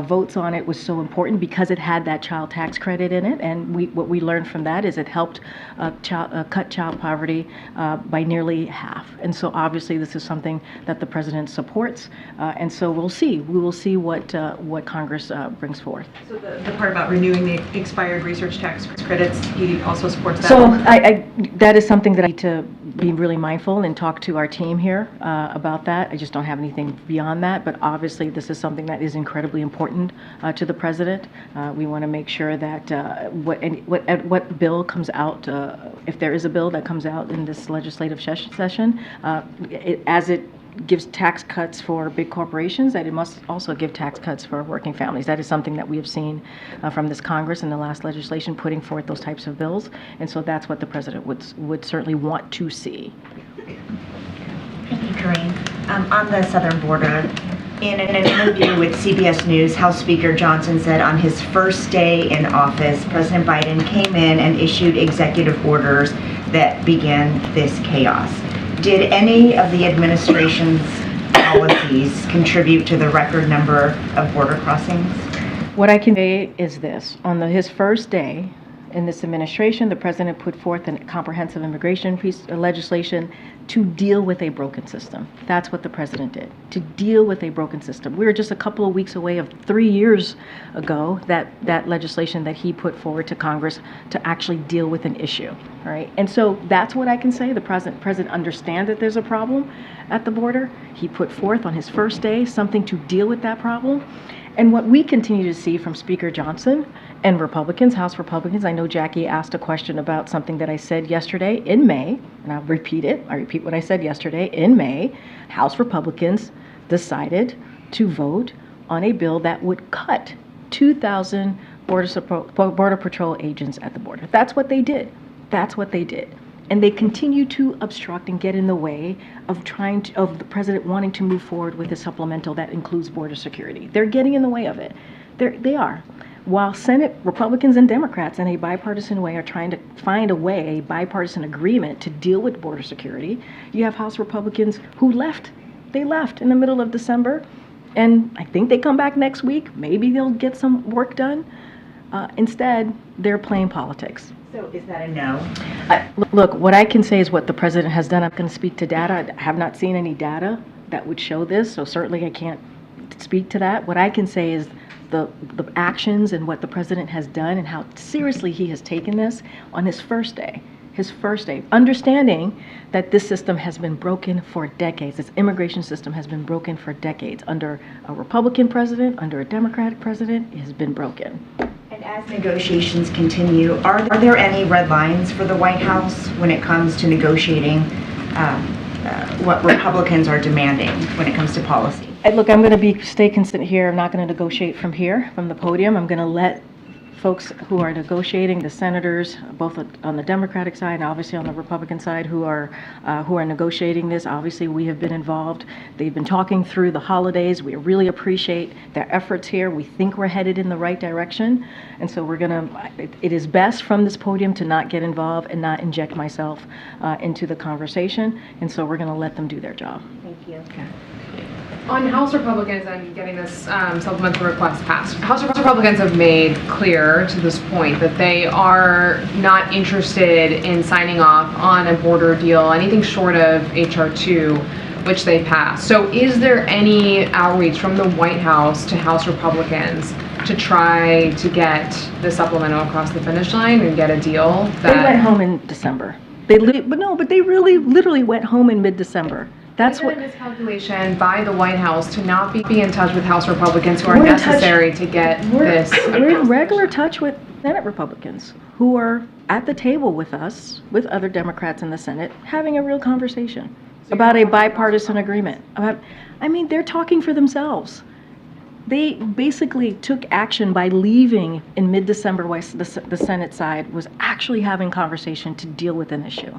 votes on it, was so important because it had that child tax credit in it. And what we learned from that is it helped cut child poverty by nearly half. And so obviously this is something that the president supports. And so we'll see. We will see what Congress brings forth. So the part about renewing the expired research tax credits, he also supports that? So that is something that I need to be really mindful and talk to our team here about that. I just don't have anything beyond that, but obviously this is something that is incredibly important to the president. We want to make sure that what bill comes out, if there is a bill that comes out in this legislative session, as it gives tax cuts for big corporations, that it must also give tax cuts for working families. That is something that we have seen from this Congress in the last legislation putting forth those types of bills, and so that's what the president would certainly want to see. Thank you, Karine. On the southern border, in an interview with CBS News, House Speaker Johnson said on his first day in office, President Biden came in and issued executive orders that began this chaos. Did any of the administration's policies contribute to the record number of border crossings? What I can say is this. On his first day in this administration, the president put forth a comprehensive immigration piece of legislation to deal with a broken system. That's what the president did, to deal with a broken system. We were just a couple of weeks away of 3 years ago that legislation that he put forward to Congress to actually deal with an issue, right? And so that's what I can say. The president understands that there's a problem at the border. He put forth on his first day something to deal with that problem. And what we continue to see from Speaker Johnson and Republicans, House Republicans, I know Jackie asked a question about something that I said yesterday in May, and I'll repeat it. I repeat what I said yesterday. In May, House Republicans decided to vote on a bill that would cut 2,000 Border Patrol agents at the border. That's what they did. That's what they did. And they continue to obstruct and get in the way of of the president wanting to move forward with a supplemental that includes border security. They're getting in the way of it. They are. While Senate Republicans and Democrats in a bipartisan way are trying to find a way, a bipartisan agreement to deal with border security, you have House Republicans who left. They left in the middle of December, and I think they come back next week. Maybe they'll get some work done. Instead, they're playing politics. So is that a no? Look, what I can say is what the president has done. I'm going to speak to data. I have not seen any data that would show this, so certainly I can't speak to that. What I can say is the actions and what the president has done and how seriously he has taken this on his first day, understanding that this system has been broken for decades. This immigration system has been broken for decades. Under a Republican president, under a Democratic president, it has been broken. And as negotiations continue, are there any red lines for the White House when it comes to negotiating what Republicans are demanding when it comes to policy? Look, I'm going to stay consistent here. I'm not going to negotiate from here, from the podium. I'm going to let folks who are negotiating, the senators, both on the Democratic side and obviously on the Republican side, who are negotiating this. Obviously, we have been involved. They've been talking through the holidays. We really appreciate their efforts here. We think we're headed in the right direction, and so it is best from this podium to not get involved and not inject myself into the conversation, and so we're going to let them do their job. Thank you. Okay. On House Republicans and getting this supplemental request passed, House Republicans have made clear to this point that they are not interested in signing off on a border deal, anything short of H.R. 2, which they passed. So is there any outreach from the White House to House Republicans to try to get the supplemental across the finish line and get a deal? They went home in December. But they really literally went home in mid-December. That's what. Is it a miscalculation by the White House to not be in touch with House Republicans who are necessary to get this? We're in regular touch with Senate Republicans who are at the table with us, with other Democrats in the Senate, having a real conversation about a bipartisan agreement. They're talking for themselves. They basically took action by leaving in mid-December while the Senate side was actually having conversation to deal with an issue.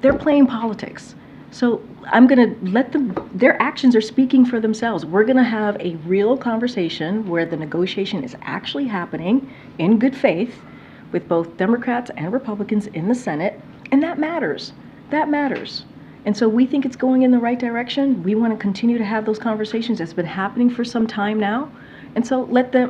They're playing politics. So I'm going to let them, their actions are speaking for themselves. We're going to have a real conversation where the negotiation is actually happening in good faith with both Democrats and Republicans in the Senate, and that matters. That matters. And so we think it's going in the right direction. We want to continue to have those conversations. It's been happening for some time now. And so let them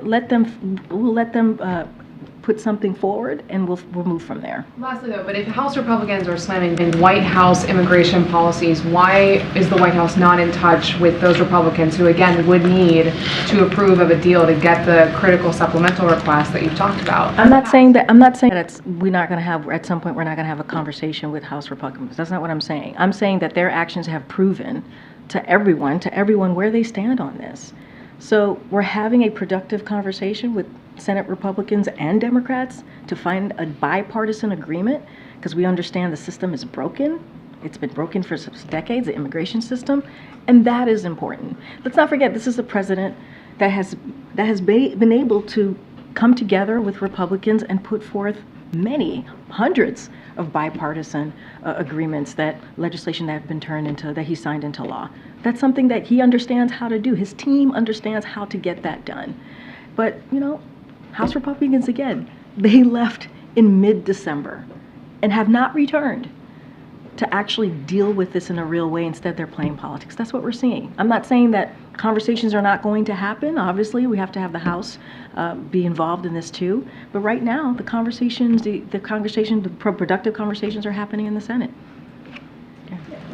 put something forward, and we'll move from there. Lastly, though, but if House Republicans are slamming in White House immigration policies, why is the White House not in touch with those Republicans who, again, would need to approve of a deal to get the critical supplemental request that you've talked about? I'm not saying that we're not going to have, at some point, we're not going to have a conversation with House Republicans. That's not what I'm saying. I'm saying that their actions have proven to everyone where they stand on this. So we're having a productive conversation with Senate Republicans and Democrats to find a bipartisan agreement, because we understand the system is broken. It's been broken for decades, the immigration system, and that is important. Let's not forget, this is a president that has been able to come together with Republicans and put forth many hundreds of bipartisan agreements, that legislation that have been that he signed into law. That's something that he understands how to do. His team understands how to get that done. But, House Republicans, again, they left in mid-December and have not returned to actually deal with this in a real way. Instead, they're playing politics. That's what we're seeing. I'm not saying that conversations are not going to happen. Obviously, we have to have the House be involved in this too. But right now, the productive conversations are happening in the Senate.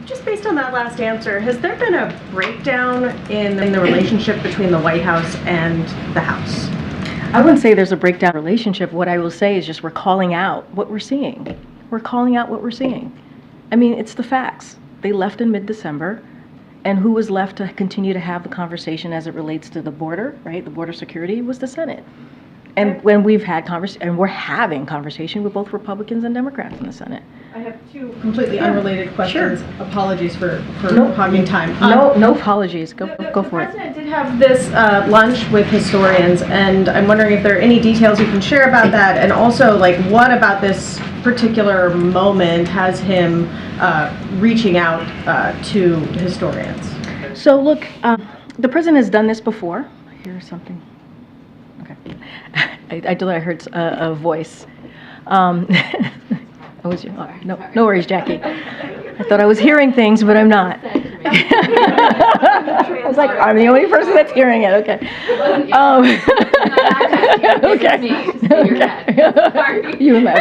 Just based on that last answer, has there been a breakdown in the relationship between the White House and the House? I wouldn't say there's a breakdown relationship. What I will say is just we're calling out what we're seeing. We're calling out what we're seeing. It's the facts. They left in mid-December, and who was left to continue to have the conversation as it relates to the border, right? The border security was the Senate. And when we've had and we're having conversation with both Republicans and Democrats in the Senate. I have two completely unrelated questions. Sure. Apologies for No. hogging time. No apologies. Go for it. The president did have this lunch with historians, and I'm wondering if there are any details you can share about that, and also, like, what about this particular moment has him reaching out to historians? So look, the president has done this before. Here's something. Okay. I thought I heard a voice. No worries, Jackie. I thought I was hearing things, but I'm not. I was like, I'm the only person that's hearing it. Okay. Okay. You and me.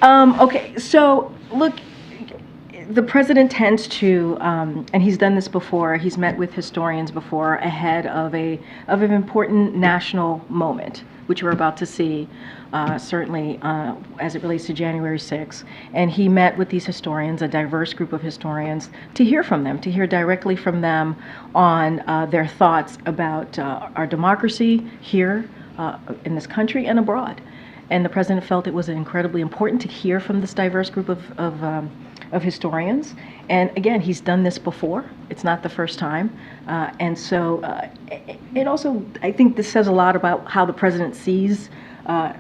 Okay. Okay. So look, the president tends to, and he's done this before. He's met with historians before ahead of an important national moment, which we're about to see, certainly as it relates to January 6th. And he met with these historians, a diverse group of historians, to hear from them, to hear directly from them on their thoughts about our democracy here in this country and abroad. And the president felt it was incredibly important to hear from this diverse group of historians. And again, he's done this before. It's not the first time. And so it also, I think this says a lot about how the president sees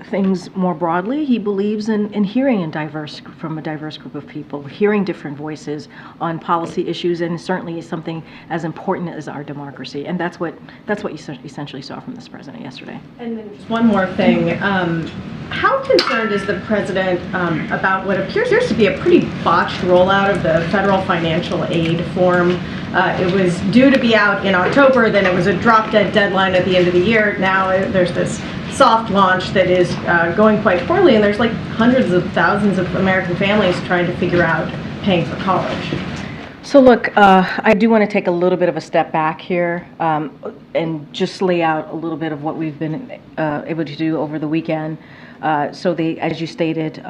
things more broadly. He believes in hearing from a diverse group of people, hearing different voices on policy issues, and certainly something as important as our democracy. And that's what you essentially saw from this president yesterday. And then just one more thing. How concerned is the president about what appears to be a pretty botched rollout of the federal financial aid form? It was due to be out in October, then it was a drop-dead deadline at the end of the year. Now there's this soft launch that is going quite poorly, and there's like hundreds of thousands of American families trying to figure out paying for college. So look, I do want to take a little bit of a step back here and just lay out a little bit of what we've been able to do over the weekend. So they, as you stated,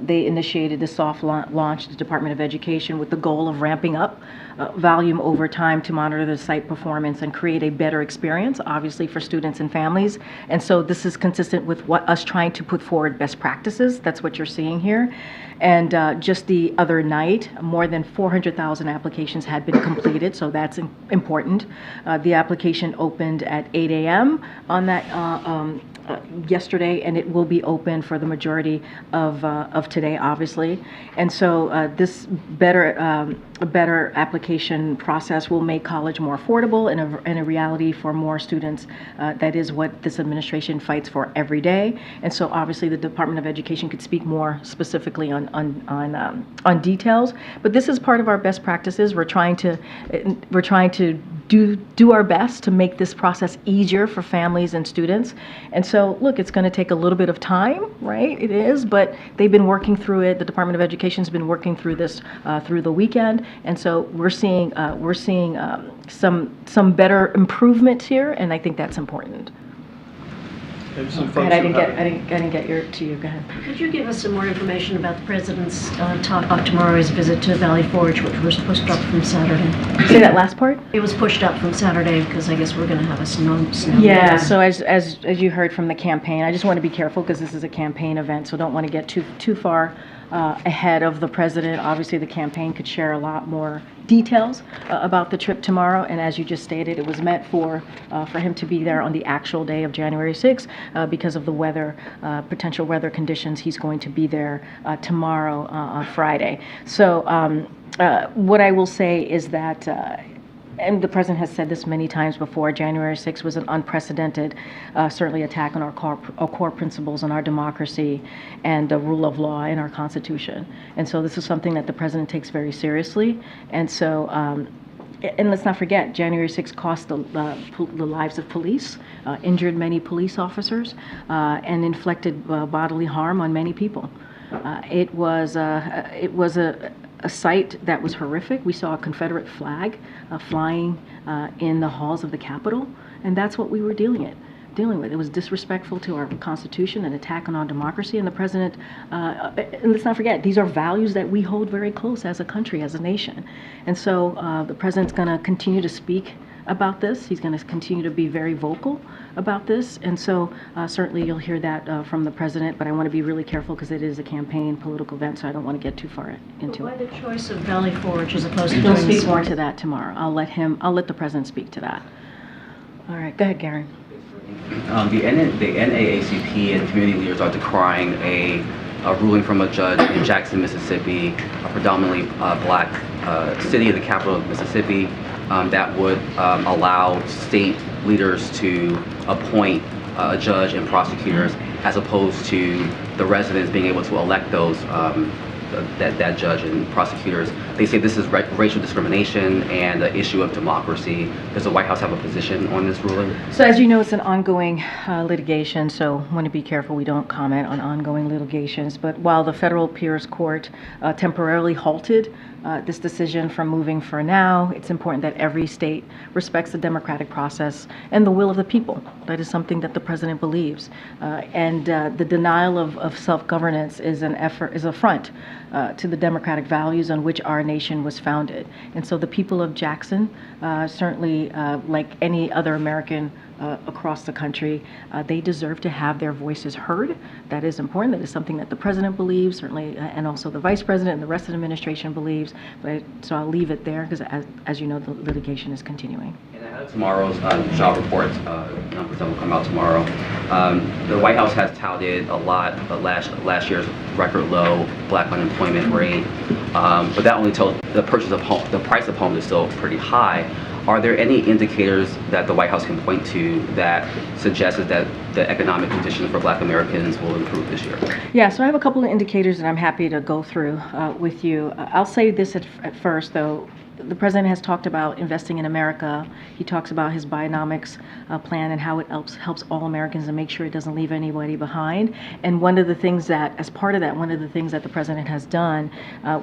they initiated the soft launch, the Department of Education, with the goal of ramping up volume over time to monitor the site performance and create a better experience, obviously, for students and families. And so this is consistent with us trying to put forward best practices. That's what you're seeing here. And just the other night, more than 400,000 applications had been completed, so that's important. The application opened at 8 a.m. on that yesterday, and it will be open for the majority of today, obviously. And so this better application process will make college more affordable and a reality for more students. That is what this administration fights for every day. And so obviously the Department of Education could speak more specifically on details. But this is part of our best practices. We're trying to do our best to make this process easier for families and students. And so, look, it's going to take a little bit of time, right? It is, but they've been working through it. The Department of Education has been working through this through the weekend, and so we're seeing some better improvements here, and I think that's important. I didn't get to you. Go ahead. Could you give us some more information about the president's talk about tomorrow's visit to Valley Forge, which was pushed up from Saturday? Say that last part? It was pushed up from Saturday because I guess we're going to have a snow. Yeah. So as you heard from the campaign, I just want to be careful because this is a campaign event, so don't want to get too far ahead of the president. Obviously, the campaign could share a lot more details about the trip tomorrow, and as you just stated, it was meant for him to be there on the actual day of January 6th because of the weather, potential weather conditions. He's going to be there tomorrow on Friday. So what I will say is that and the president has said this many times before, January 6th was an unprecedented, certainly attack on our core principles in our democracy and the rule of law in our Constitution. And so this is something that the president takes very seriously. And so, and let's not forget, January 6th cost the lives of police, injured many police officers, and inflicted bodily harm on many people. It was a sight that was horrific. We saw a Confederate flag flying in the halls of the Capitol, and that's what we were dealing with. It was disrespectful to our Constitution, an attack on our democracy, and the president, and let's not forget, these are values that we hold very close as a country, as a nation. And so the president's going to continue to speak about this. He's going to continue to be very vocal about this. And so certainly you'll hear that from the president, but I want to be really careful because it is a campaign political event, so I don't want to get too far into Why it. the choice of Valley Forge as opposed to He'll doing speak this? more to that tomorrow. I'll let the president speak to that. All right, go ahead, Karine. The NAACP and community leaders are decrying a ruling from a judge in Jackson, Mississippi, a predominantly black city, the capital of Mississippi, that would allow state leaders to appoint a judge and prosecutors as opposed to the residents being able to elect those that judge and prosecutors. They say this is racial discrimination and an issue of democracy. Does the White House have a position on this ruling? So as you know, it's an ongoing litigation, so I want to be careful we don't comment on ongoing litigations. But while the Federal Appeals Court temporarily halted this decision from moving for now, it's important that every state respects the democratic process and the will of the people. That is something that the president believes. And the denial of self-governance is an affront to the democratic values on which our nation was founded. And so the people of Jackson, certainly like any other American across the country, they deserve to have their voices heard. That is important. That is something that the president believes, certainly, and also the vice president and the rest of the administration believes. So I'll leave it there because, as you know, the litigation is continuing. Tomorrow's job reports, numbers that will come out tomorrow. The White House has touted a lot of last year's record low black unemployment rate, but that only tells the price of homes is still pretty high. Are there any indicators that the White House can point to that suggests that the economic conditions for black Americans will improve this year? Yeah, so I have a couple of indicators that I'm happy to go through with you. I'll say this at first, though. The president has talked about investing in America. He talks about his Bionomics plan and how it helps all Americans and make sure it doesn't leave anybody behind. And one of the things that, as part of that, one of the things that the president has done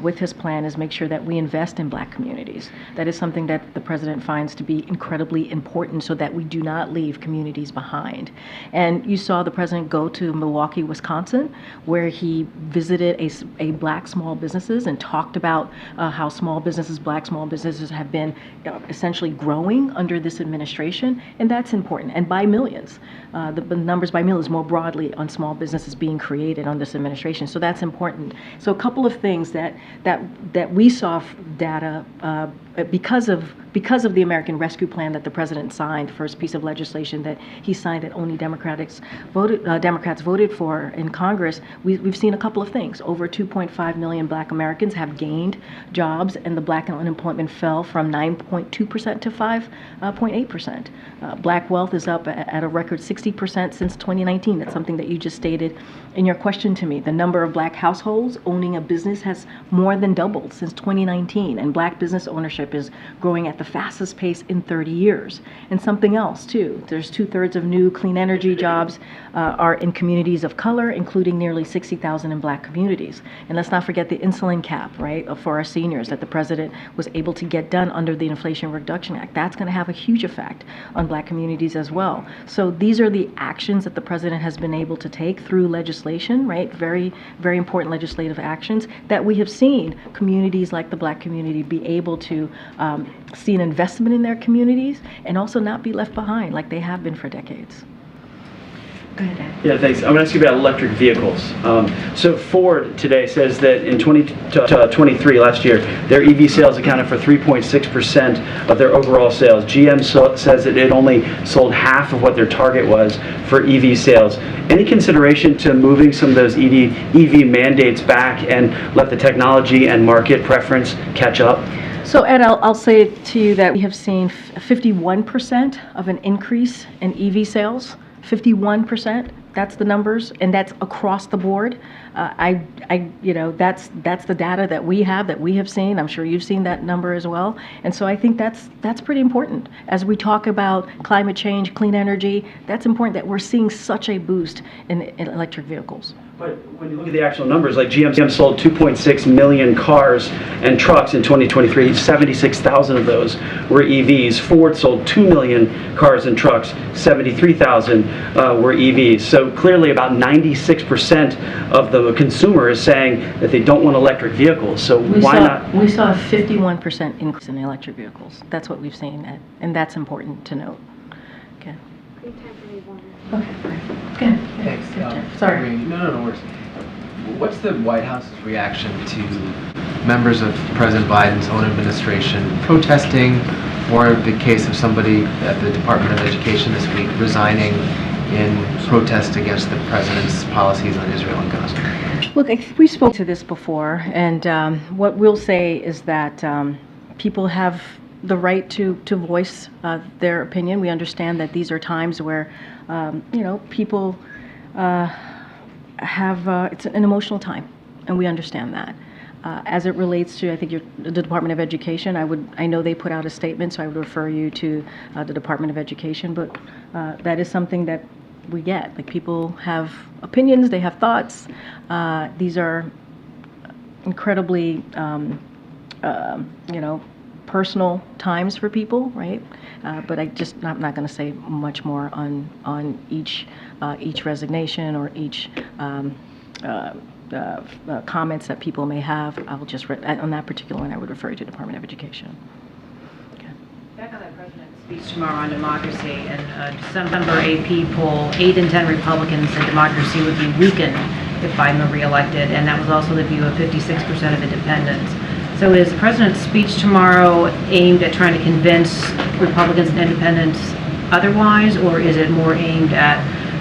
with his plan is make sure that we invest in black communities. That is something that the president finds to be incredibly important so that we do not leave communities behind. And you saw the president go to Milwaukee, Wisconsin, where he visited a black small businesses and talked about how black small businesses have been essentially growing under this administration, and that's important. And by millions, the numbers by millions more broadly on small businesses being created on this administration. So that's important. So a couple of things that we saw data because of the American Rescue Plan that the president signed, the first piece of legislation that he signed that only Democrats voted for in Congress. We've seen a couple of things. Over 2.5 million black Americans have gained jobs, and the black unemployment fell from 9.2% to 5.8%. Black wealth is up at a record 60% since 2019. That's something that you just stated in your question to me. The number of black households owning a business has more than doubled since 2019, and black business ownership is growing at the fastest pace in 30 years. And something else, too. There's 2/3 of new clean energy jobs are in communities of color, including nearly 60,000 in black communities. And let's not forget the insulin cap, right, for our seniors that the president was able to get done under the Inflation Reduction Act. That's going to have a huge effect on black communities as well. So these are the actions that the president has been able to take through legislation, right, very, very important legislative actions that we have seen communities like the black community be able to see an investment in their communities and also not be left behind like they have been for decades. Go ahead, Dan. Yeah, thanks. I'm going to ask you about electric vehicles. So Ford today says that in 2023, last year, their EV sales accounted for 3.6% of their overall sales. GM says that it only sold half of what their target was for EV sales. Any consideration to moving some of those EV mandates back and let the technology and market preference catch up? So Ed, I'll say to you that we have seen 51% of an increase in EV sales. 51%, that's the numbers, and that's across the board. That's the data that we have seen. I'm sure you've seen that number as well. And so I think that's pretty important. As we talk about climate change, clean energy, that's important that we're seeing such a boost in electric vehicles. But when you look at the actual numbers, like GM sold 2.6 million cars and trucks in 2023. 76,000 of those were EVs. Ford sold 2 million cars and trucks. 73,000 were EVs. So clearly about 96% of the consumer is saying that they don't want electric vehicles. So why not? We saw a 51% increase in electric vehicles. That's what we've seen, and that's important to note. Okay. Okay. Thanks. Sorry. No worries. What's the White House's reaction to members of President Biden's own administration protesting, or the case of somebody at the Department of Education this week resigning in protest against the president's policies on Israel and Gaza? Look, we spoke to this before, and what we'll say is that people have the right to voice their opinion. We understand that these are times where, people have, it's an emotional time, and we understand that. As it relates to, I think, the Department of Education, I know they put out a statement, so I would refer you to the Department of Education, but that is something that we get. Like, people have opinions, they have thoughts. These are incredibly, personal times for people, right? But I'm not going to say much more on each resignation or each comments that people may have. I will just on that particular one, I would refer you to Department of Education. Back on that president's speech tomorrow on democracy, and December AP poll, 8 in 10 Republicans said democracy would be weakened if Biden were reelected, and that was also the view of 56% of independents. So is the president's speech tomorrow aimed at trying to convince Republicans and independents otherwise, or is it more aimed at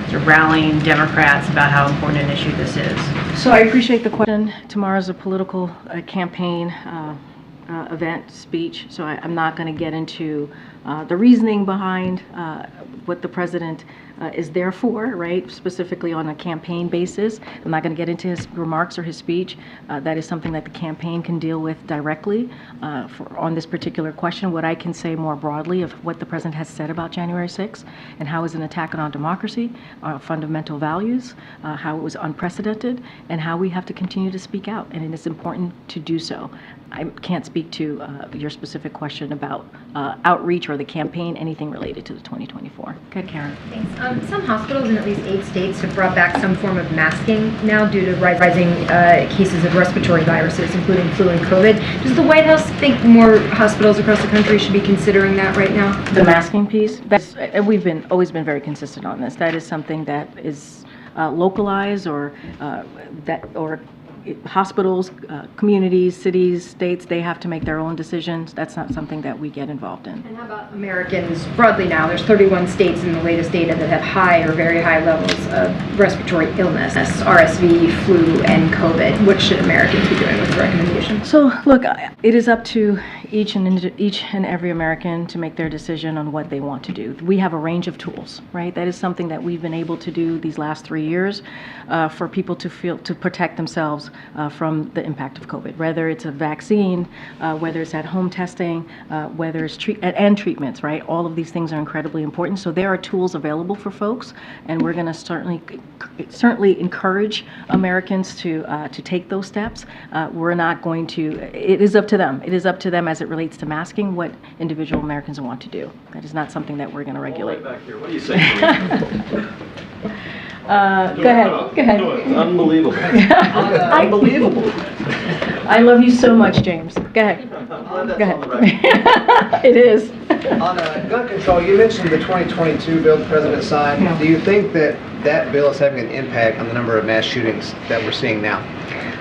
sort of rallying Democrats about how important an issue this is? So I appreciate the question. Tomorrow's a political campaign event speech, so I'm not going to get into the reasoning behind what the president is there for, right, specifically on a campaign basis. I'm not going to get into his remarks or his speech. That is something that the campaign can deal with directly on this particular question. What I can say more broadly of what the president has said about January 6th and how it's an attack on our democracy, our fundamental values, how it was unprecedented, and how we have to continue to speak out, and it is important to do so. I can't speak to your specific question about outreach or the campaign, anything related to the 2024. Okay, Karen. Thanks. Some hospitals in at least 8 states have brought back some form of masking now due to rising cases of respiratory viruses, including flu and COVID. Does the White House think more hospitals across the country should be considering that right now? The masking piece, we've always been very consistent on this. That is something that is localized or hospitals, communities, cities, states, they have to make their own decisions. That's not something that we get involved in. And how about Americans broadly now? There's 31 states in the latest data that have high or very high levels of respiratory illness, RSV, flu, and COVID. What should Americans be doing with the recommendation? So look, it is up to each and every American to make their decision on what they want to do. We have a range of tools, right? That is something that we've been able to do these last 3 years for people to protect themselves from the impact of COVID, whether it's a vaccine, whether it's at-home testing, whether it's treatments, right? All of these things are incredibly important. So there are tools available for folks, and we're going to certainly encourage Americans to take those steps. We're not going to. It is up to them. It is up to them as it relates to masking what individual Americans want to do. That is not something that we're going to regulate. Back here. What do you say? Go ahead. No, it's unbelievable. Unbelievable. I love you so much, James. Go ahead. It is. On gun control, you mentioned the 2022 bill the president signed. Yeah. Do you think that that bill is having an impact on the number of mass shootings that we're seeing now?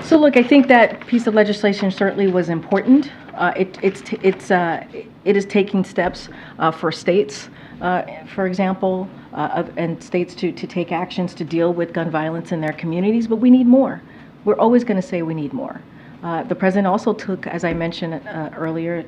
So look, I think that piece of legislation certainly was important. It is taking steps for states, for example, and states to take actions to deal with gun violence in their communities, but we need more. We're always going to say we need more. The president also took, as I mentioned earlier,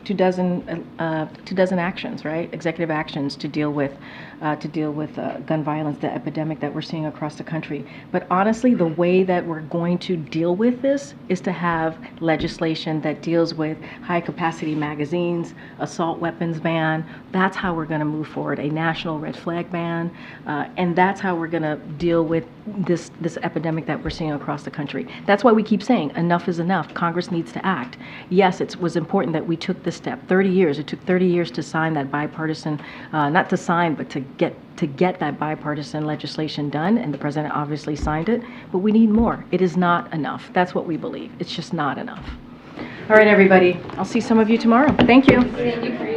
two dozen actions, right? Executive actions to deal with gun violence, the epidemic that we're seeing across the country. But honestly, the way that we're going to deal with this is to have legislation that deals with high-capacity magazines, assault weapons ban. That's how we're going to move forward. A national red flag ban, and that's how we're going to deal with this epidemic that we're seeing across the country. That's why we keep saying enough is enough. Congress needs to act. Yes, it was important that we took this step. 30 years. It took 30 years to sign that bipartisan, not to sign, but to get that bipartisan legislation done, and the president obviously signed it. But we need more. It is not enough. That's what we believe. It's just not enough. All right, everybody. I'll see some of you tomorrow. Thank you. Thank you for your